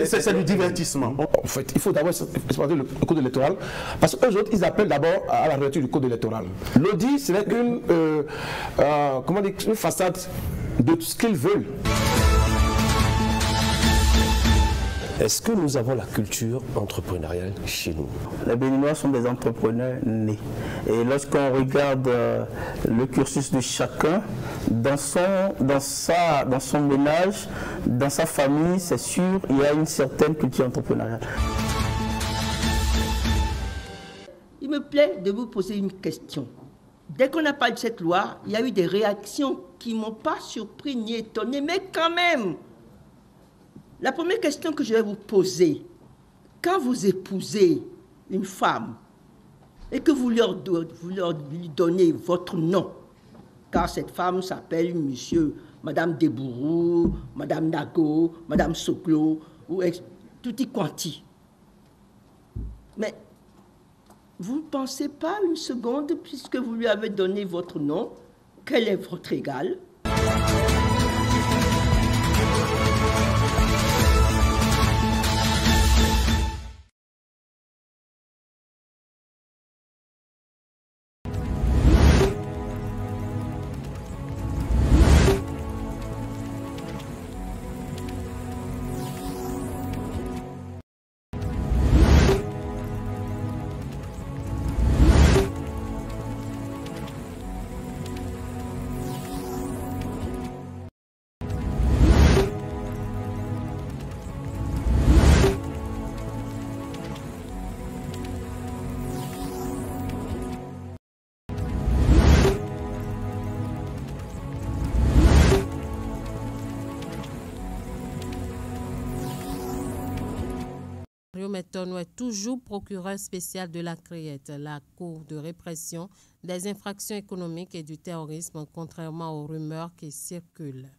C'est du divertissement. En fait, il faut d'abord exploiter le code électoral parce qu'eux autres, ils appellent d'abord à la réouverture du code électoral. L'audit, c'est une façade de tout ce qu'ils veulent. Est-ce que nous avons la culture entrepreneuriale chez nous? Les Béninois sont des entrepreneurs nés. Et lorsqu'on regarde le cursus de chacun, dans son ménage, dans sa famille, c'est sûr, il y a une certaine culture entrepreneuriale. Il me plaît de vous poser une question. Dès qu'on a parlé de cette loi, il y a eu des réactions qui ne m'ont pas surpris ni étonné, mais quand même. La première question que je vais vous poser, quand vous épousez une femme et que vous lui donnez votre nom, car cette femme s'appelle monsieur, madame Debourou, madame Nago, madame Soklo, ou tutti quanti. Mais vous ne pensez pas une seconde, puisque vous lui avez donné votre nom, quel est votre égal? Méton est toujours procureur spécial de la CREET, la Cour de répression des infractions économiques et du terrorisme, contrairement aux rumeurs qui circulent.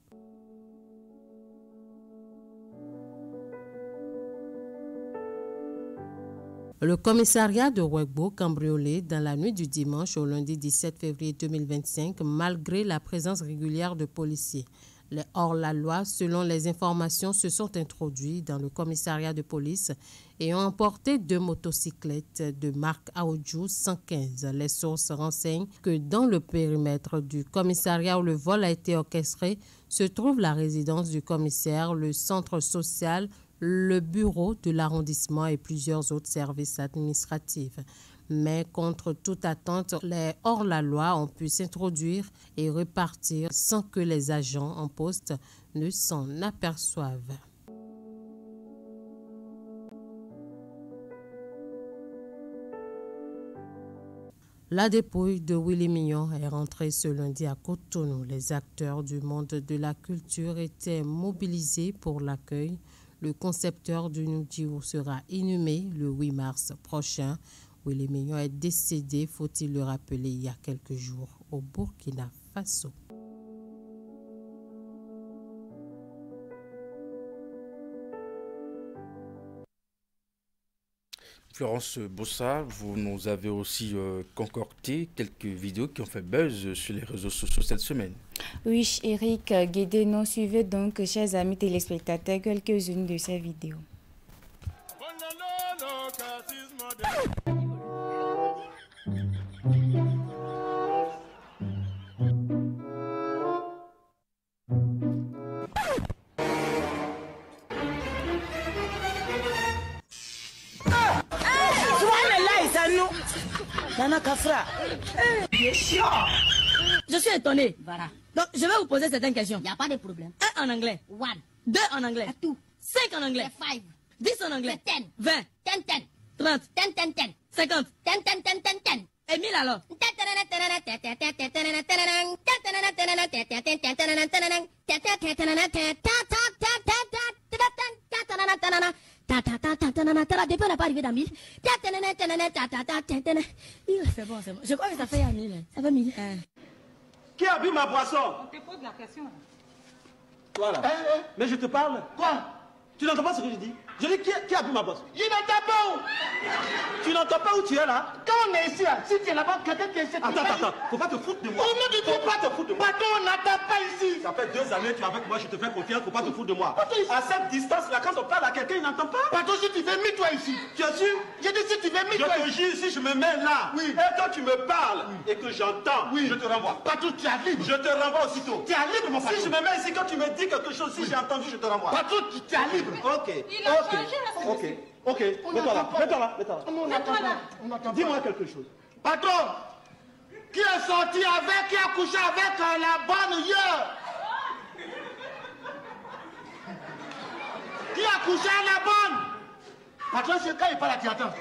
Le commissariat de Ouégbou cambriolé dans la nuit du dimanche au lundi 17 février 2025, malgré la présence régulière de policiers. Les hors-la-loi, selon les informations, se sont introduits dans le commissariat de police et ont emporté 2 motocyclettes de marque Aoju 115. Les sources renseignent que dans le périmètre du commissariat où le vol a été orchestré se trouve la résidence du commissaire, le centre social, le bureau de l'arrondissement et plusieurs autres services administratifs. Mais contre toute attente, les hors-la-loi ont pu s'introduire et repartir sans que les agents en poste ne s'en aperçoivent. La dépouille de Willy Mignon est rentrée ce lundi à Cotonou. Les acteurs du monde de la culture étaient mobilisés pour l'accueil. Le concepteur du Nudiou sera inhumé le 8 mars prochain. Willy Mignon est décédé, faut-il le rappeler, il y a quelques jours au Burkina Faso. Florence Bossa, vous nous avez aussi concocté quelques vidéos qui ont fait buzz sur les réseaux sociaux cette semaine. Oui, Eric Guédénon, suivez donc, chers amis téléspectateurs, quelques-unes de ces vidéos. Nana Kafra. Je suis étonné. Voilà. Donc, je vais vous poser certaines questions. Il n'y a pas de problème. 1 en anglais. 1. 2 en anglais. 2. 5 en anglais. 5. 10 en anglais. 10. 20. 10, 10. 30. 10, 10, 10. 50. 10, 10, 10, 10, 10. Et 1000 alors. Depuis on n'a pas arrivé dans 1000. C'est bon, c'est bon. Je crois que ça fait 1000. Ça fait 1000. Qui a bu ma boisson? On te pose la question. Toi là. Mais je te parle. Quoi? Tu n'entends pas ce que je dis? Je dis qui a bu ma boisson? Je n'entends pas où? Tu n'entends pas où tu es là? Quand on est ici, si tu es là-bas, quelqu'un qui est ici. Attends, faut pas te foutre de moi. Faut pas te foutre de moi. Pardon, on n'entend pas ici. Ça fait 2 années que tu es avec moi, je te fais confiance, faut pas te foutre de moi. À cette distance-là, quand on parle à quelqu'un, il n'entend pas. Patron, si tu veux, mets-toi ici. Tu es sûr? J'ai dit si tu veux, mets-toi ici. Je te jure, si je me mets là, et quand tu me parles, et que j'entends, je te renvoie. Patron, tu es libre. Je te renvoie aussitôt. Tu es libre, mon patron. Si je me mets ici, quand tu me dis quelque chose, si j'ai entendu, je te renvoie. Patron, tu es libre. Ok. Mets-toi là. Dis-moi quelque chose. Patron, qui est sorti avec, qui a couché avec la bonne hier? Qui a couché à la bonne? Patron, c'est quand il parle à tu attends.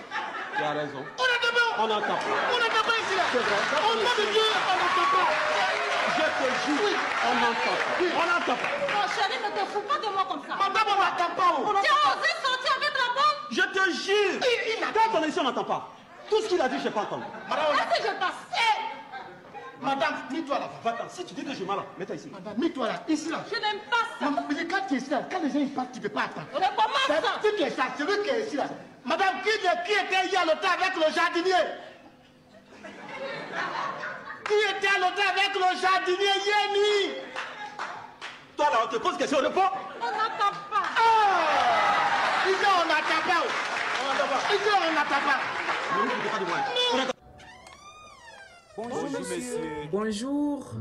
Tu as raison. On n'entend pas. On n'entend pas ici là. C'est vrai. Au nom de Dieu, on n'entend pas. Je te jure, on n'entend pas. On n'entend pas. Mon chéri, ne te fous pas de moi comme ça. Madame, on n'entend pas. Tu as osé sortir avec la bonne? Je te jure. Quand on est ici, on n'entend pas. Tout ce qu'il a dit, je n'ai pas entendu. Est-ce que je passe? Madame, mets-toi là. Va-t'en. Si tu dis que je m'en mets-toi ici. Madame, mets-toi là. Ici là. Je n'aime pas ça. Mais quand tu es ici là, quand les gens ils partent, tu ne peux pas attendre. Mais comment ça? Si tu es ça, celui qui est ici là. Madame, qui était hier à l'hôtel avec le jardinier? Qui était à l'hôtel avec le jardinier hier nuit? Toi là, on te pose question, réponds. On n'entend pas. Ah! Ici on n'attend pas. Ici on n'attend pas. Bonjour monsieur. Bonjour.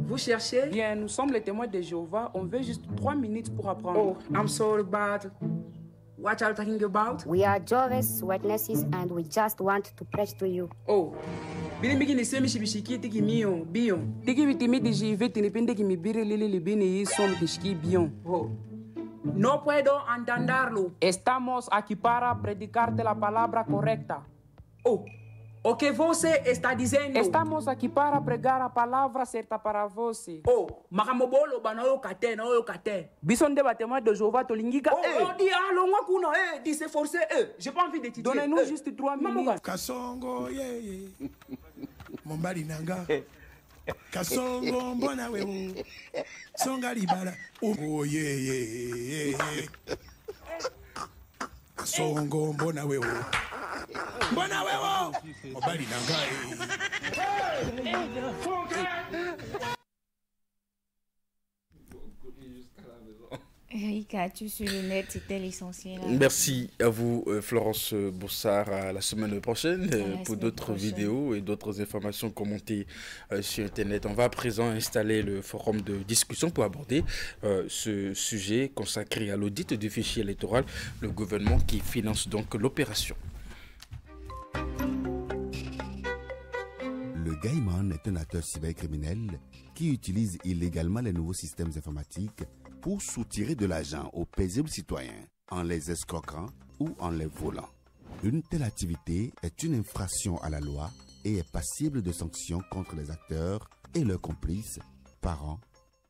Vous cherchez? Bien, nous sommes les témoins de Jéhovah. On veut juste 3 minutes pour apprendre. Oh, I'm sorry, but what are you talking about? We are Jehovah's Witnesses and we just want to preach to you. Oh. Bilimiki ni semi shibishiki tiki mio bion. Tiki vitimi diji vetini pende ki mibiri lili libini som kishiki bion. Oh. No puedo entenderlo. Estamos aquí para predicarte la palabra correcta. Oh. O que você está dizendo? Estamos aqui para pregar a palavra certa para você. Oh, makamobolo bana yo kate na yo kate. Bison débattement de Jéhovah tolingika. Oh, dis allons moi kuna dis se forcer j'ai pas envie d'étudier. Donnez-nous juste 3 minutes. Kasongo yeah. Mombali nanga. Kasongo mbona wewe. Songa libala. Oh yeah. Kasongo mbona wewe. Mbona wewe mobali nangai. Rika, tu sur le net, c'était l'essentiel. Merci à vous, Florence Boussard. À la semaine prochaine pour d'autres vidéos et d'autres informations commentées sur Internet. On va à présent installer le forum de discussion pour aborder ce sujet consacré à l'audit du fichier électoral, le gouvernement qui finance donc l'opération. Le Gaiman est un acteur cybercriminel qui utilise illégalement les nouveaux systèmes informatiques pour soutirer de l'argent aux paisibles citoyens en les escroquant ou en les volant. Une telle activité est une infraction à la loi et est passible de sanctions contre les acteurs et leurs complices, parents,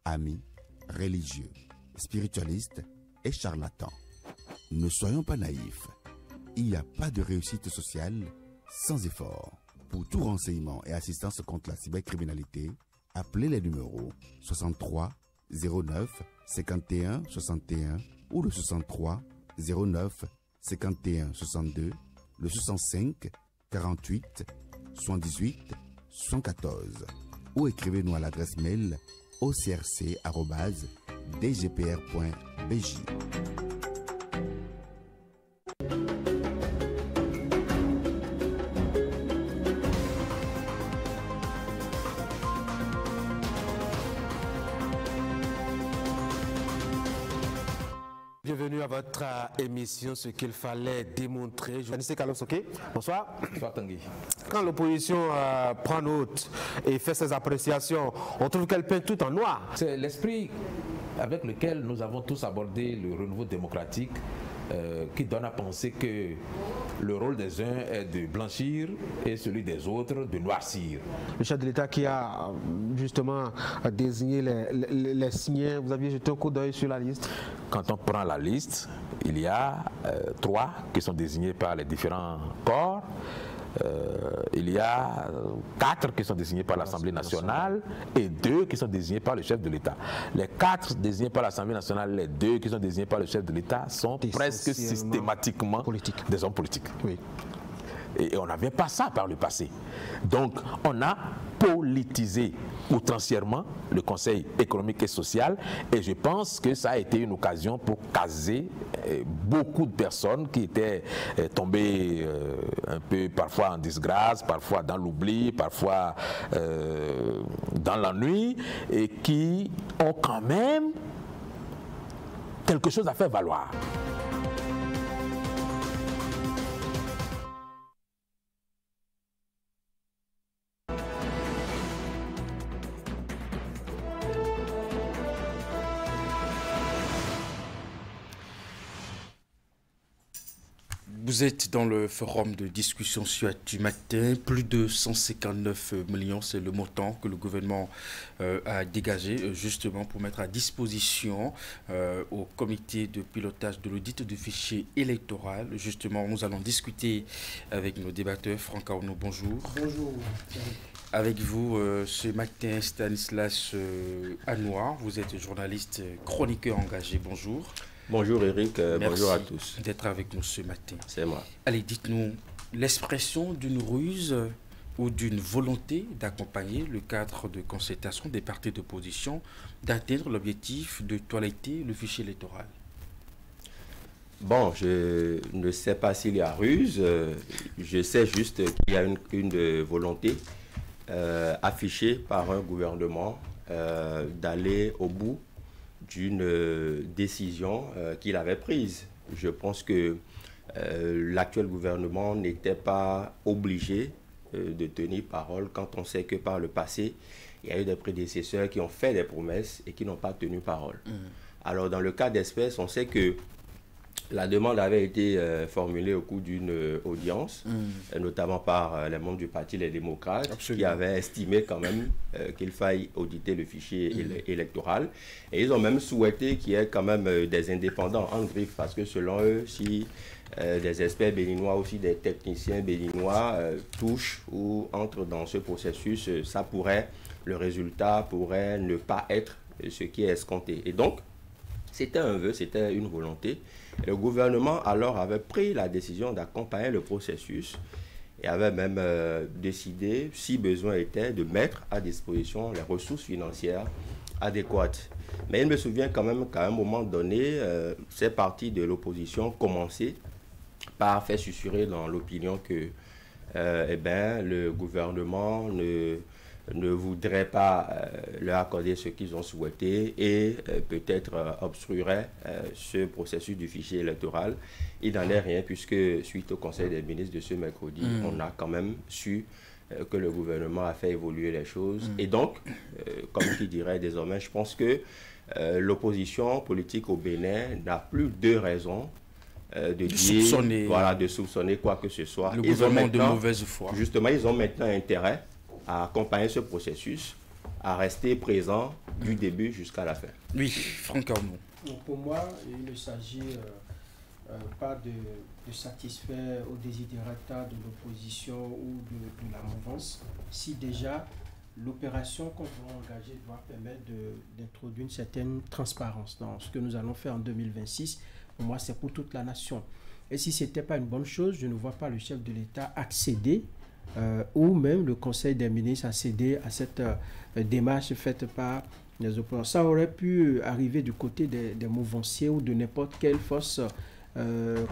amis, religieux, spiritualistes et charlatans. Ne soyons pas naïfs. Il n'y a pas de réussite sociale sans effort. Pour tout renseignement et assistance contre la cybercriminalité, appelez les numéros 63 09 51 61 ou le 63 09 51 62, le 65 48 78 114 ou écrivez-nous à l'adresse mail ocrc@dgpr.bj. Bienvenue à votre émission, ce qu'il fallait démontrer. Journaliste Carlos Soké, bonsoir. Bonsoir Tanguy. Quand l'opposition prend note et fait ses appréciations, on trouve qu'elle peint tout en noir. C'est l'esprit avec lequel nous avons tous abordé le renouveau démocratique qui donne à penser que le rôle des uns est de blanchir et celui des autres de noircir. Le chef de l'État qui a justement désigné les signés, vous aviez jeté un coup d'œil sur la liste? Quand on prend la liste, il y a 3 qui sont désignés par les différents corps. Il y a 4 qui sont désignés par l'Assemblée nationale et 2 qui sont désignés par le chef de l'État. Les 4 désignés par l'Assemblée nationale, les 2 qui sont désignés par le chef de l'État sont presque systématiquement des hommes politiques. Oui. Et on n'avait pas ça par le passé. Donc, on a politisé outrancièrement le Conseil économique et social, et je pense que ça a été une occasion pour caser beaucoup de personnes qui étaient tombées un peu parfois en disgrâce, parfois dans l'oubli, parfois dans l'ennui, et qui ont quand même quelque chose à faire valoir. Vous êtes dans le forum de discussion sur du matin. Plus de 159 millions, c'est le montant que le gouvernement a dégagé justement pour mettre à disposition au comité de pilotage de l'audit du fichier électoral. Justement, nous allons discuter avec nos débatteurs. Franck Arnaud, bonjour. Bonjour. Avec vous ce matin, Stanislas Anoua, vous êtes journaliste, chroniqueur engagé. Bonjour. Bonjour Eric, bonjour à tous. Merci d'être avec nous ce matin. C'est moi. Allez, dites-nous l'expression d'une ruse ou d'une volonté d'accompagner le cadre de concertation des partis d'opposition d'atteindre l'objectif de toiletter le fichier électoral. Bon, je ne sais pas s'il y a ruse, je sais juste qu'il y a une volonté affichée par un gouvernement d'aller au bout d'une décision qu'il avait prise. Je pense que l'actuel gouvernement n'était pas obligé de tenir parole quand on sait que par le passé, il y a eu des prédécesseurs qui ont fait des promesses et qui n'ont pas tenu parole. Alors dans le cas d'espèce, on sait que la demande avait été formulée au cours d'une audience, notamment par les membres du Parti Les Démocrates, qui avaient estimé quand même qu'il faille auditer le fichier électoral. Et ils ont même souhaité qu'il y ait quand même des indépendants en griffe, parce que selon eux, si des experts béninois, aussi des techniciens béninois touchent ou entrent dans ce processus, le résultat pourrait ne pas être ce qui est escompté. Et donc, c'était un vœu, c'était une volonté. Le gouvernement alors avait pris la décision d'accompagner le processus et avait même décidé, si besoin était, de mettre à disposition les ressources financières adéquates. Mais il me souvient quand même qu'à un moment donné, ces partis de l'opposition commençaient par faire susurrer dans l'opinion que le gouvernement ne voudrait pas leur accorder ce qu'ils ont souhaité et peut-être obstruerait ce processus du fichier électoral. Il n'en est rien puisque suite au Conseil des ministres de ce mercredi, on a quand même su que le gouvernement a fait évoluer les choses. Et donc, comme qui dirait désormais, je pense que l'opposition politique au Bénin n'a plus de raison de soupçonner quoi que ce soit. Le gouvernement de mauvaise foi. Justement, ils ont maintenant intérêt à accompagner ce processus, à rester présent du début jusqu'à la fin. Oui, Franck Arnaud. Pour moi, il ne s'agit pas de satisfaire aux desiderata de l'opposition ou de la mouvance, si déjà l'opération qu'on va engager doit permettre d'introduire une certaine transparence dans ce que nous allons faire en 2026. Pour moi, c'est pour toute la nation. Et si ce n'était pas une bonne chose, je ne vois pas le chef de l'État accéder ou même le Conseil des ministres a cédé à cette démarche faite par les opposants. Ça aurait pu arriver du côté des mouvanciers ou de n'importe quelle force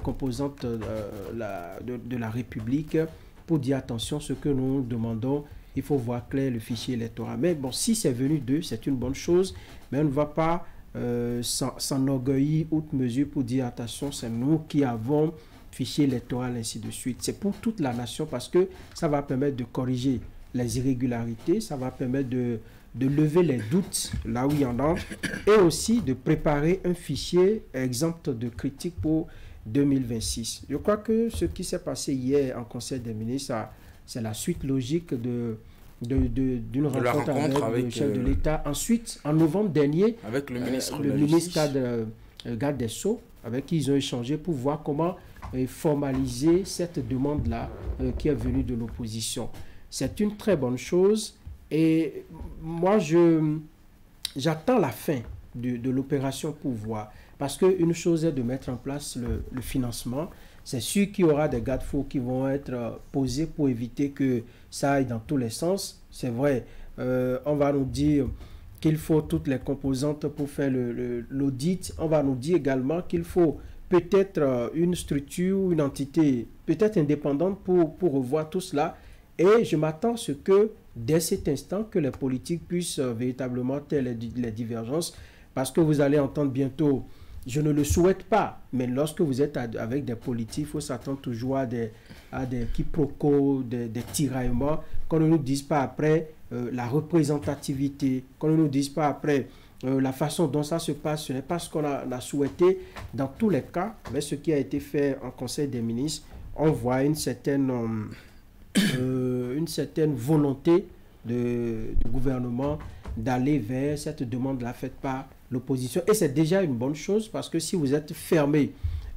composante de la République pour dire attention, ce que nous demandons, il faut voir clair le fichier électoral. Mais bon, si c'est venu d'eux, c'est une bonne chose, mais on ne va pas s'enorgueillir outre mesure pour dire attention, c'est nous qui avons fichier électoral, ainsi de suite. C'est pour toute la nation parce que ça va permettre de corriger les irrégularités, ça va permettre de lever les doutes là où il y en a et aussi de préparer un fichier exempt de critique pour 2026. Je crois que ce qui s'est passé hier en Conseil des ministres, c'est la suite logique d'une rencontre avec le chef de l'État. Ensuite, en novembre dernier, avec le ministre garde des Sceaux, avec qui ils ont échangé pour voir comment formaliser cette demande-là qui est venue de l'opposition. C'est une très bonne chose et moi, j'attends la fin de l'opération pour voir. Parce qu'une chose est de mettre en place le financement, c'est sûr qu'il y aura des garde-fous qui vont être posés pour éviter que ça aille dans tous les sens. C'est vrai, on va nous dire qu'il faut toutes les composantes pour faire l'audit. On va nous dire également qu'il faut peut-être une structure, une entité peut-être indépendante pour revoir tout cela. Et je m'attends à ce que, dès cet instant, que les politiques puissent véritablement taire les divergences, parce que vous allez entendre bientôt, je ne le souhaite pas, mais lorsque vous êtes avec des politiques, il faut s'attendre toujours à des quiproquos, des tiraillements, qu'on ne nous dise pas après la représentativité, qu'on ne nous dise pas après la façon dont ça se passe. Ce n'est pas ce qu'on a souhaité. Dans tous les cas, avec ce qui a été fait en Conseil des ministres, on voit une certaine volonté du gouvernement d'aller vers cette demande-là faite par l'opposition. Et c'est déjà une bonne chose, parce que si vous êtes fermé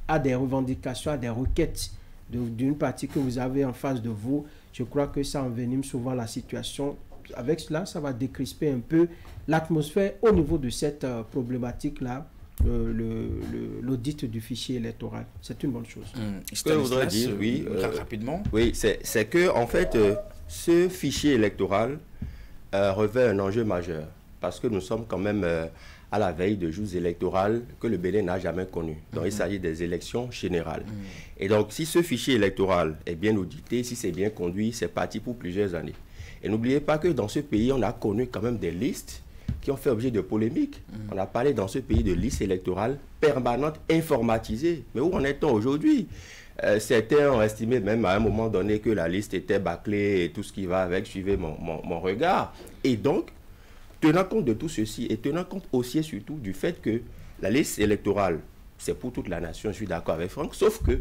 à des revendications, à des requêtes d'une partie que vous avez en face de vous, je crois que ça envenime souvent la situation. Avec cela, ça va décrisper un peu l'atmosphère au niveau de cette problématique-là, l'audit du fichier électoral. C'est une bonne chose. Ce que je voudrais dire, oui, rapidement. Oui, c'est que, en fait, ce fichier électoral revêt un enjeu majeur, parce que nous sommes quand même à la veille de jours électoraux que le Bénin n'a jamais connus. Donc, il s'agit des élections générales. Et donc, si ce fichier électoral est bien audité, si c'est bien conduit, c'est parti pour plusieurs années. Et n'oubliez pas que dans ce pays, on a connu quand même des listes qui ont fait objet de polémiques. On a parlé dans ce pays de listes électorales permanentes, informatisées. Mais où en est-on aujourd'hui? Certains ont estimé même à un moment donné que la liste était bâclée et tout ce qui va avec, suivez mon regard. Et donc, tenant compte de tout ceci et tenant compte aussi et surtout du fait que la liste électorale, c'est pour toute la nation, je suis d'accord avec Franck, sauf que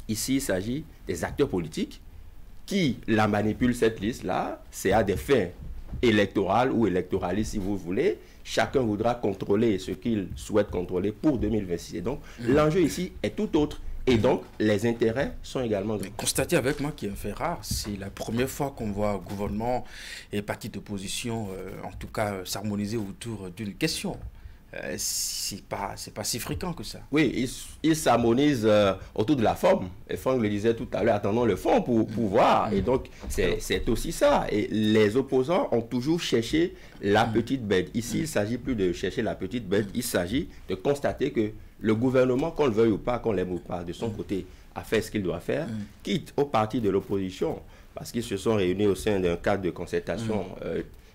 ici, il s'agit des acteurs politiques qui la manipulent, cette liste-là, c'est à des fins électorales ou électoralistes, si vous voulez. Chacun voudra contrôler ce qu'il souhaite contrôler pour 2026. Et donc, l'enjeu ici est tout autre. Et donc, les intérêts sont également... Mais constatez avec moi qu'il y a un fait rare. C'est la première fois qu'on voit un gouvernement et partis d'opposition, en tout cas, s'harmoniser autour d'une question. C'est pas si fréquent que ça. Oui, ils s'harmonisent autour de la forme. Et Franck le disait tout à l'heure, attendons le fond pour voir. Et donc, c'est aussi ça. Et les opposants ont toujours cherché la petite bête. Ici, il ne s'agit plus de chercher la petite bête. Il s'agit de constater que le gouvernement, qu'on le veuille ou pas, qu'on l'aime ou pas, de son côté, a fait ce qu'il doit faire, quitte au parti de l'opposition, parce qu'ils se sont réunis au sein d'un cadre de concertation.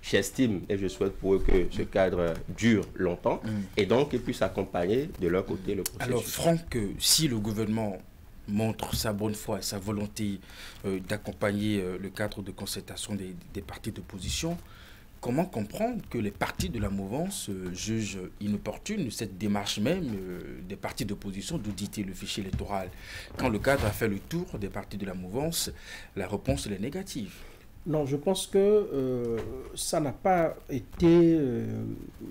J'estime et je souhaite pour eux que ce cadre dure longtemps et donc qu'ils puissent accompagner de leur côté le processus. Alors Franck, si le gouvernement montre sa bonne foi et sa volonté d'accompagner le cadre de concertation des partis d'opposition, comment comprendre que les partis de la mouvance jugent inopportune cette démarche même des partis d'opposition d'auditer le fichier électoral? Quand le cadre a fait le tour des partis de la mouvance, la réponse est négative. Non, je pense que ça n'a pas été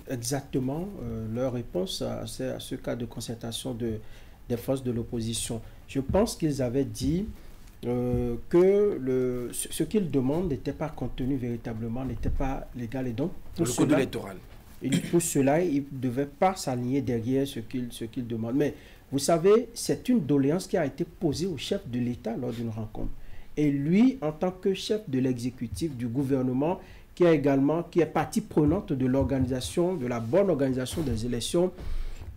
exactement leur réponse à ce cas de concertation des forces de l'opposition. Je pense qu'ils avaient dit que ce qu'ils demandent n'était pas contenu véritablement, n'était pas légal. Et donc, pour le code électoral. Pour cela, ils ne devaient pas s'aligner derrière ce qu'ils demandent. Mais vous savez, c'est une doléance qui a été posée au chef de l'État lors d'une rencontre. Et lui, en tant que chef de l'exécutif du gouvernement, qui est partie prenante de l'organisation, de la bonne organisation des élections,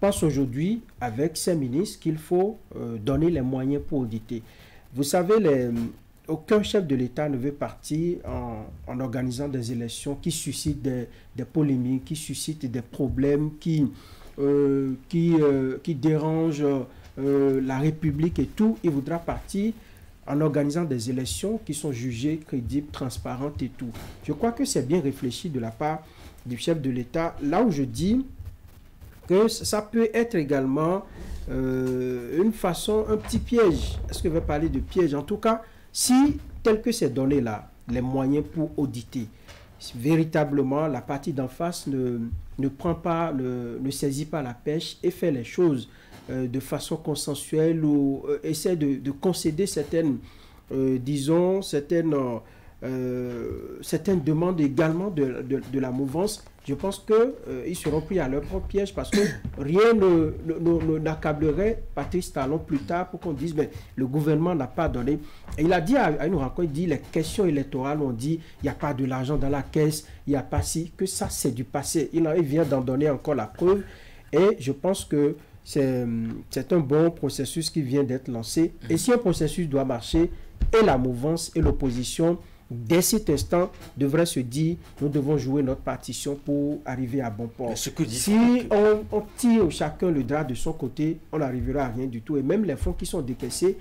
pense aujourd'hui, avec ses ministres, qu'il faut donner les moyens pour auditer. Vous savez, aucun chef de l'État ne veut partir en organisant des élections qui suscitent des polémiques, qui suscitent des problèmes, qui dérangent la République et tout. Il voudra partir en organisant des élections qui sont jugées crédibles, transparentes et tout. Je crois que c'est bien réfléchi de la part du chef de l'État, là où je dis que ça peut être également une façon, un petit piège. Est-ce que je vais parler de piège? En tout cas, si, tel que c'est donné là, les moyens pour auditer, véritablement, la partie d'en face ne saisit pas la pêche et fait les choses de façon consensuelle ou essaie de concéder certaines, disons, certaines certaines demandes également de la mouvance, je pense qu'ils seront pris à leur propre piège parce que rien n'accablerait Patrice Talon plus tard pour qu'on dise mais le gouvernement n'a pas donné. Et il a dit à une rencontre, il dit les questions électorales, on dit il n'y a pas de l'argent dans la caisse, il n'y a pas si, que ça c'est du passé. Il vient d'en donner encore la preuve et je pense que c'est un bon processus qui vient d'être lancé. Et si un processus doit marcher, et la mouvance et l'opposition dès cet instant, devrait se dire, nous devons jouer notre partition pour arriver à bon port. Si on tire chacun le drap de son côté, on n'arrivera à rien du tout. Et même les fonds qui sont décaissés,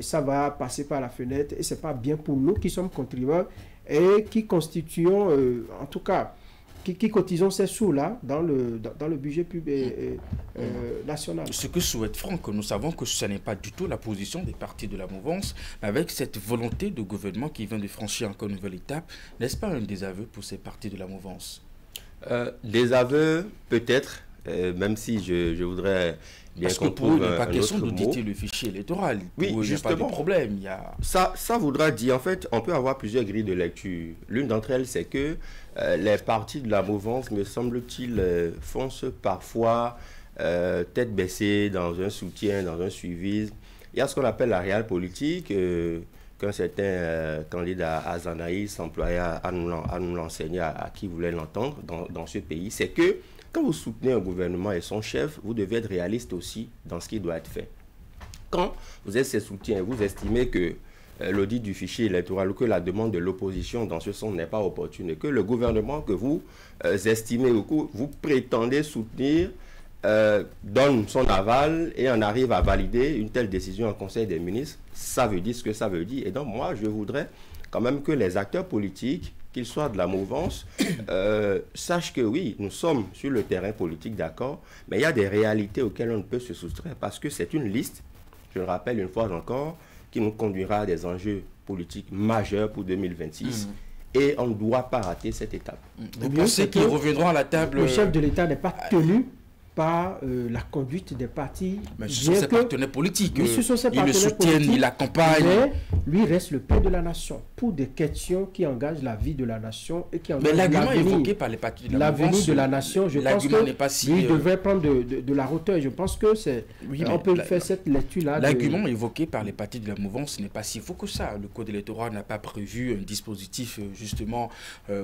ça va passer par la fenêtre. Et ce n'est pas bien pour nous qui sommes contribuables et qui constituons, en tout cas, qui cotisons ces sous-là dans le budget public national. Ce que souhaite Franck, nous savons que ce n'est pas du tout la position des partis de la mouvance, mais avec cette volonté de gouvernement qui vient de franchir encore une nouvelle étape, n'est-ce pas un désaveu pour ces partis de la mouvance? Désaveu, peut-être, même si je voudrais bien parce que pour eux, il n'est pas question d'auditer le fichier électoral. Oui, pour eux, justement. il n'y a pas de problème. Ça voudra dire, en fait, on peut avoir plusieurs grilles de lecture. L'une d'entre elles, c'est que les partis de la mouvance, me semble-t-il, foncent parfois tête baissée dans un soutien, dans un suivi. Il y a ce qu'on appelle la réelle politique, qu'un certain candidat Azanaïs s'employait à nous l'enseigner à qui voulait l'entendre dans ce pays. C'est que quand vous soutenez un gouvernement et son chef, vous devez être réaliste aussi dans ce qui doit être fait. Quand vous êtes ses soutiens, vous estimez que l'audit du fichier électoral ou que la demande de l'opposition dans ce sens n'est pas opportune et que le gouvernement que vous estimez ou que vous prétendez soutenir donne son aval et en arrive à valider une telle décision en Conseil des ministres, ça veut dire ce que ça veut dire. Et donc moi, je voudrais quand même que les acteurs politiques, qu'ils soient de la mouvance, sachent que oui, nous sommes sur le terrain politique, d'accord, mais il y a des réalités auxquelles on ne peut se soustraire parce que c'est une liste, je le rappelle une fois encore, qui nous conduira à des enjeux politiques majeurs pour 2026. Et on ne doit pas rater cette étape. Vous pensez qu'ils reviendront à la table? Le chef de l'État n'est pas tenu par la conduite des partis. Mais ce sont ses partenaires politiques. Ils le soutiennent, ils l'accompagnent. Mais lui reste le père de la nation pour des questions qui engagent la vie de la nation et qui engagent l'argument évoqué par les partis de la mouvance, l'avenir de la nation, je pense que lui devrait prendre de la hauteur. Je pense que c'est on peut faire cette lecture-là. L'argument évoqué par les partis de la mouvance n'est pas si faux que ça. Le code électoral n'a pas prévu un dispositif justement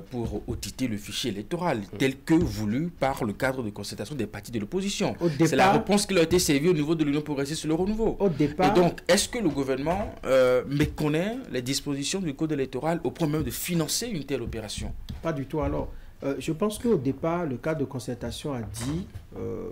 pour auditer le fichier électoral tel que voulu par le cadre de concertation des partis de l'opposition. C'est la réponse qui leur a été servie au niveau de l'Union progressiste sur le renouveau. Et donc, est-ce que le gouvernement méconnaît les dispositions du code électoral au point même de financer une telle opération? Pas du tout. Alors, je pense qu'au départ, le cadre de concertation a dit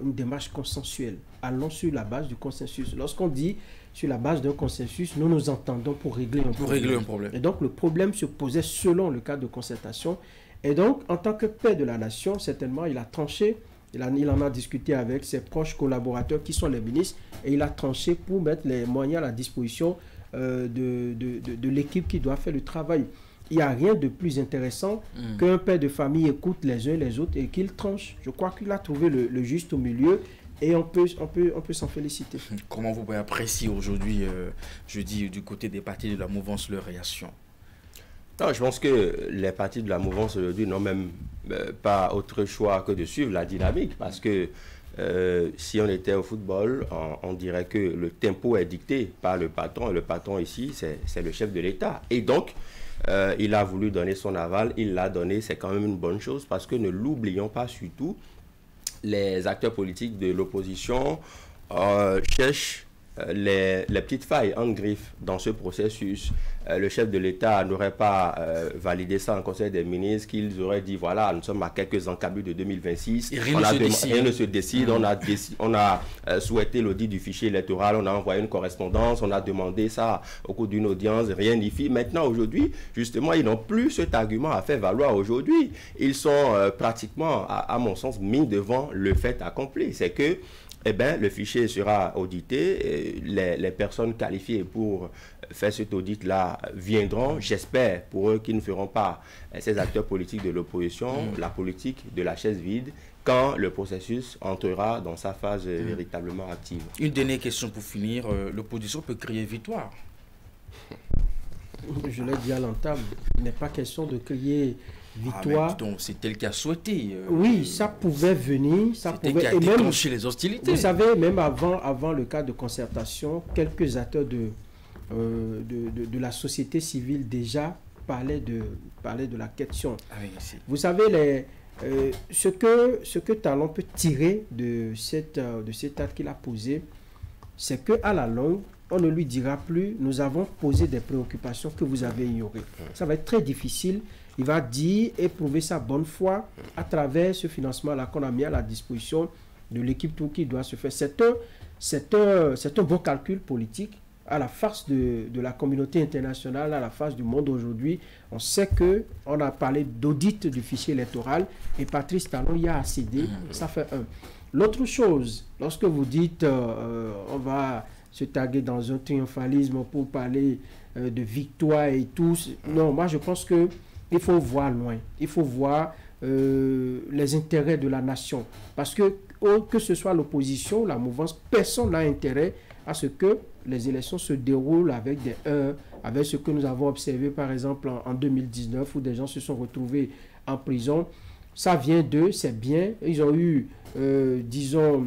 une démarche consensuelle. Allons sur la base du consensus. Lorsqu'on dit sur la base d'un consensus, nous nous entendons pour régler un problème. Et donc, le problème se posait selon le cadre de concertation. Et donc, en tant que père de la nation, certainement, il a tranché. Il en a discuté avec ses proches collaborateurs qui sont les ministres et il a tranché pour mettre les moyens à la disposition de l'équipe qui doit faire le travail. Il n'y a rien de plus intéressant qu'un père de famille écoute les uns les autres et qu'il tranche. Je crois qu'il a trouvé le juste au milieu et on peut s'en féliciter. Comment vous pouvez apprécier aujourd'hui, je dis, du côté des partis de la mouvance, leur réaction? Non, je pense que les partis de la mouvance aujourd'hui n'ont même pas autre choix que de suivre la dynamique parce que si on était au football, on dirait que le tempo est dicté par le patron et le patron ici, c'est le chef de l'État. Et donc, il a voulu donner son aval, il l'a donné, c'est quand même une bonne chose parce que ne l'oublions pas surtout, les acteurs politiques de l'opposition cherchent les petites failles en griffe dans ce processus. Le chef de l'État n'aurait pas validé ça en Conseil des ministres, qu'ils auraient dit voilà, nous sommes à quelques encablures de 2026. Rien ne se décide. On a souhaité l'audit du fichier électoral, on a envoyé une correspondance, on a demandé ça au cours d'une audience, rien n'y fit. Maintenant, aujourd'hui, justement, ils n'ont plus cet argument à faire valoir aujourd'hui. Ils sont pratiquement, à mon sens, mis devant le fait accompli. C'est que le fichier sera audité, les personnes qualifiées pour faire cet audit-là viendront, j'espère, pour eux qui ne feront pas ces acteurs politiques de l'opposition, la politique de la chaise vide, quand le processus entrera dans sa phase véritablement active. Une dernière question pour finir, l'opposition peut crier victoire? je l'ai dit à l'entame, il n'est pas question de crier victoire. C'est tel qui a souhaité. Oui, ça pouvait venir. Ça pouvait et même les hostilités. Vous savez, même avant le cas de concertation, quelques acteurs de la société civile déjà parlaient de la question. Ah oui, vous savez, ce que Talon peut tirer de cet acte qu'il a posé, c'est qu'à la longue, on ne lui dira plus, nous avons posé des préoccupations que vous avez ignorées. Ça va être très difficile. Il va dire et prouver sa bonne foi à travers ce financement-là qu'on a mis à la disposition de l'équipe tout qui doit se faire. C'est un bon calcul politique à la face de la communauté internationale, à la face du monde aujourd'hui. On sait qu'on a parlé d'audit du fichier électoral et Patrice Talon y a accédé. Ça fait un. L'autre chose, lorsque vous dites on va se taguer dans un triomphalisme pour parler de victoire et tout, non, moi je pense que il faut voir loin, il faut voir les intérêts de la nation. Parce que ce soit l'opposition ou la mouvance, personne n'a intérêt à ce que les élections se déroulent avec avec ce que nous avons observé par exemple en 2019 où des gens se sont retrouvés en prison. Ça vient d'eux, c'est bien. Ils ont eu, disons,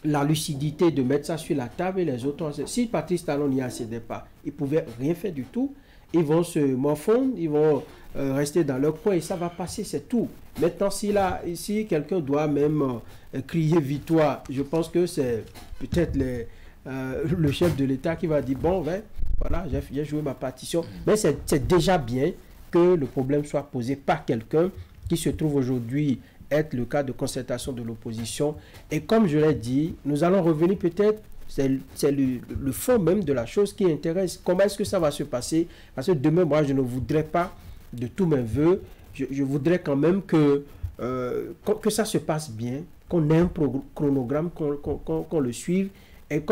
la lucidité de mettre ça sur la table et les autres. Si Patrice Talon n'y accédait pas, ils ne pouvaient rien faire du tout. Ils vont se morfondre, ils vont rester dans leur coin et ça va passer, c'est tout. Maintenant, si quelqu'un doit même crier victoire, je pense que c'est peut-être le chef de l'État qui va dire, bon, ben, voilà, j'ai joué ma partition. Mais c'est déjà bien que le problème soit posé par quelqu'un qui se trouve aujourd'hui être le cas de concertation de l'opposition. Et comme je l'ai dit, nous allons revenir peut-être, c'est le fond même de la chose qui intéresse. Comment est-ce que ça va se passer? Parce que demain, moi, je ne voudrais pas, de tous mes voeux, je voudrais quand même que ça se passe bien, qu'on ait un chronogramme, qu'on le suive et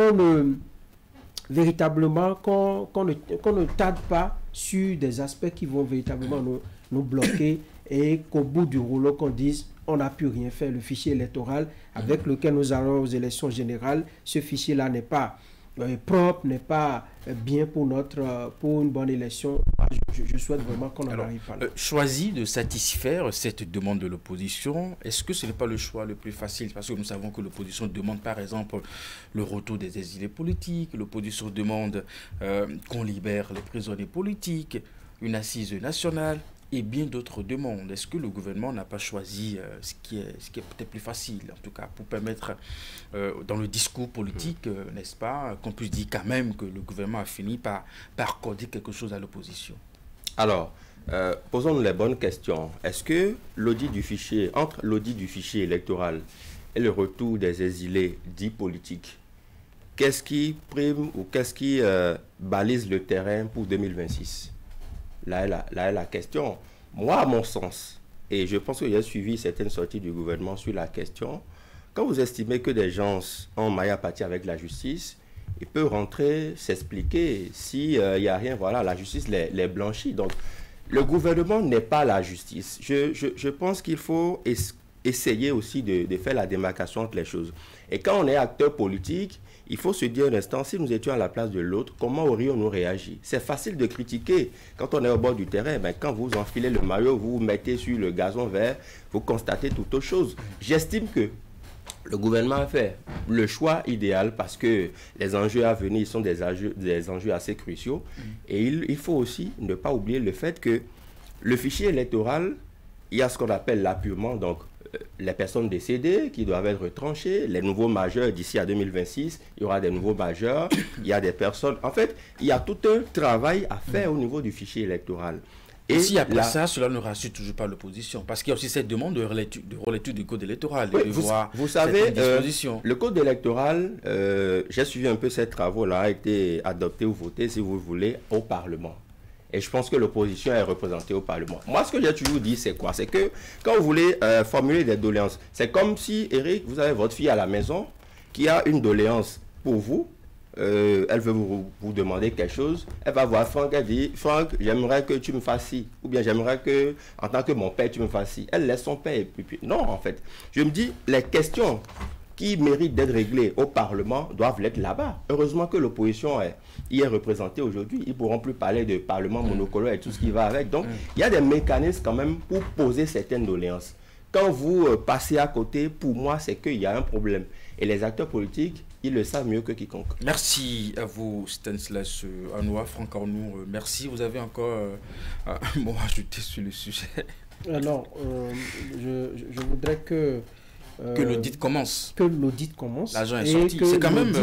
véritablement qu'on ne tarde pas sur des aspects qui vont véritablement nous bloquer et qu'au bout du rouleau qu'on dise on n'a pu rien faire. Le fichier électoral avec lequel nous allons aux élections générales, ce fichier-là n'est pas propre, n'est pas bien pour une bonne élection. Je souhaite vraiment qu'on en arrive pas là. Choisi de satisfaire cette demande de l'opposition, est-ce que ce n'est pas le choix le plus facile? Parce que nous savons que l'opposition demande par exemple le retour des exilés politiques, l'opposition demande qu'on libère les prisonniers politiques, une assise nationale et bien d'autres demandes. Est-ce que le gouvernement n'a pas choisi ce qui est peut-être plus facile, en tout cas, pour permettre, dans le discours politique, n'est-ce pas, qu'on puisse dire quand même que le gouvernement a fini par accorder quelque chose à l'opposition? Alors, posons-nous les bonnes questions. Est-ce que entre l'audit du fichier électoral et le retour des exilés dits politiques, qu'est-ce qui prime ou qu'est-ce qui balise le terrain pour 2026? Là est la question. Moi, à mon sens, et je pense que j'ai suivi certaines sorties du gouvernement sur la question, quand vous estimez que des gens ont maille à partir avec la justice, ils peuvent rentrer, s'expliquer. S'il n'y a rien, voilà, la justice les blanchit. Donc, le gouvernement n'est pas la justice. Je pense qu'il faut essayer aussi de faire la démarcation entre les choses. Et quand on est acteur politique, il faut se dire un instant, si nous étions à la place de l'autre, comment aurions-nous réagi? C'est facile de critiquer quand on est au bord du terrain. Ben, quand vous enfilez le maillot, vous vous mettez sur le gazon vert, vous constatez toute autre chose. J'estime que le gouvernement a fait le choix idéal parce que les enjeux à venir sont des enjeux assez cruciaux. Et il faut aussi ne pas oublier le fait que le fichier électoral, il y a ce qu'on appelle l'appurement, donc les personnes décédées qui doivent être tranchées, les nouveaux majeurs d'ici à 2026, il y aura des nouveaux majeurs, il y a des personnes... En fait, il y a tout un travail à faire au niveau du fichier électoral. Et si après ça, cela ne rassure toujours pas l'opposition, parce qu'il y a aussi cette demande de relecture du code électoral. Oui, vous savez, le code électoral, j'ai suivi un peu ces travaux-là, a été adopté ou voté, si vous voulez, au Parlement. Et je pense que l'opposition est représentée au Parlement. Moi, ce que j'ai toujours dit, c'est quoi? C'est que quand vous voulez formuler des doléances, c'est comme si, Eric, vous avez votre fille à la maison qui a une doléance pour vous. Elle veut vous demander quelque chose. Elle va voir Franck, elle dit, Franck, j'aimerais que tu me fasses ci. Ou bien j'aimerais que, en tant que mon père, tu me fasses ci. Elle laisse son père. Et puis, non, en fait. Je me dis, les questions qui méritent d'être réglés au Parlement doivent l'être là-bas. Heureusement que l'opposition y est représentée aujourd'hui. Ils ne pourront plus parler de Parlement monocolore et tout ce qui va avec. Donc, il y a des mécanismes quand même pour poser certaines doléances. Quand vous passez à côté, pour moi, c'est qu'il y a un problème. Et les acteurs politiques, ils le savent mieux que quiconque. Merci à vous, Stanislas Anoua, Franck Arnoux. Merci. Vous avez encore un mot à ajouter sur le sujet? Alors, je voudrais que l'audit commence. Que l'audit commence. L'argent est sorti. C'est quand même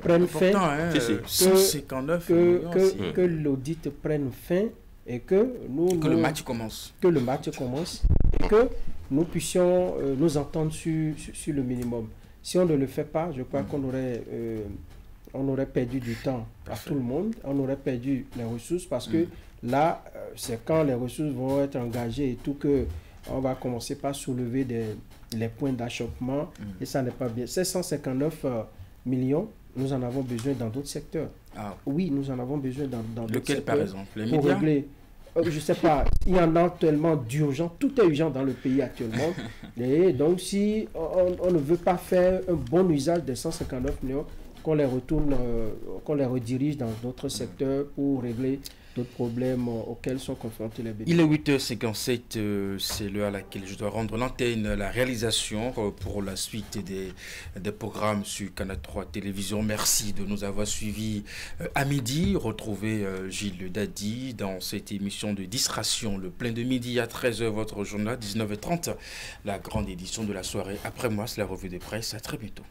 important. Hein, 159 millions. Que l'audit prenne fin et que le match commence. Que le match commence et que nous puissions nous entendre sur le minimum. Si on ne le fait pas, je crois qu'on aurait perdu du temps à tout le monde. On aurait perdu les ressources parce que là, c'est quand les ressources vont être engagées et tout que on va commencer par soulever les points d'achoppement et ça n'est pas bien. Ces 159 millions, nous en avons besoin dans d'autres secteurs. Oui, nous en avons besoin dans d'autres secteurs. Lequel, par exemple? Les médias? Régler, je ne sais pas, il y en a tellement d'urgence, tout est urgent dans le pays actuellement. Et donc, si on ne veut pas faire un bon usage des 159 millions, qu'on les retourne, qu'on les redirige dans d'autres secteurs pour régler d'autres problèmes auxquels sont confrontés les bénéficiaires. Il est 8h57, c'est l'heure à laquelle je dois rendre l'antenne, la réalisation pour la suite des programmes sur Canal 3 Télévision. Merci de nous avoir suivis à midi. Retrouvez Gilles Dadi dans cette émission de Distraction, le plein de midi à 13h, votre journal, 19h30, la grande édition de la soirée. Après moi, c'est la revue de presse. À très bientôt.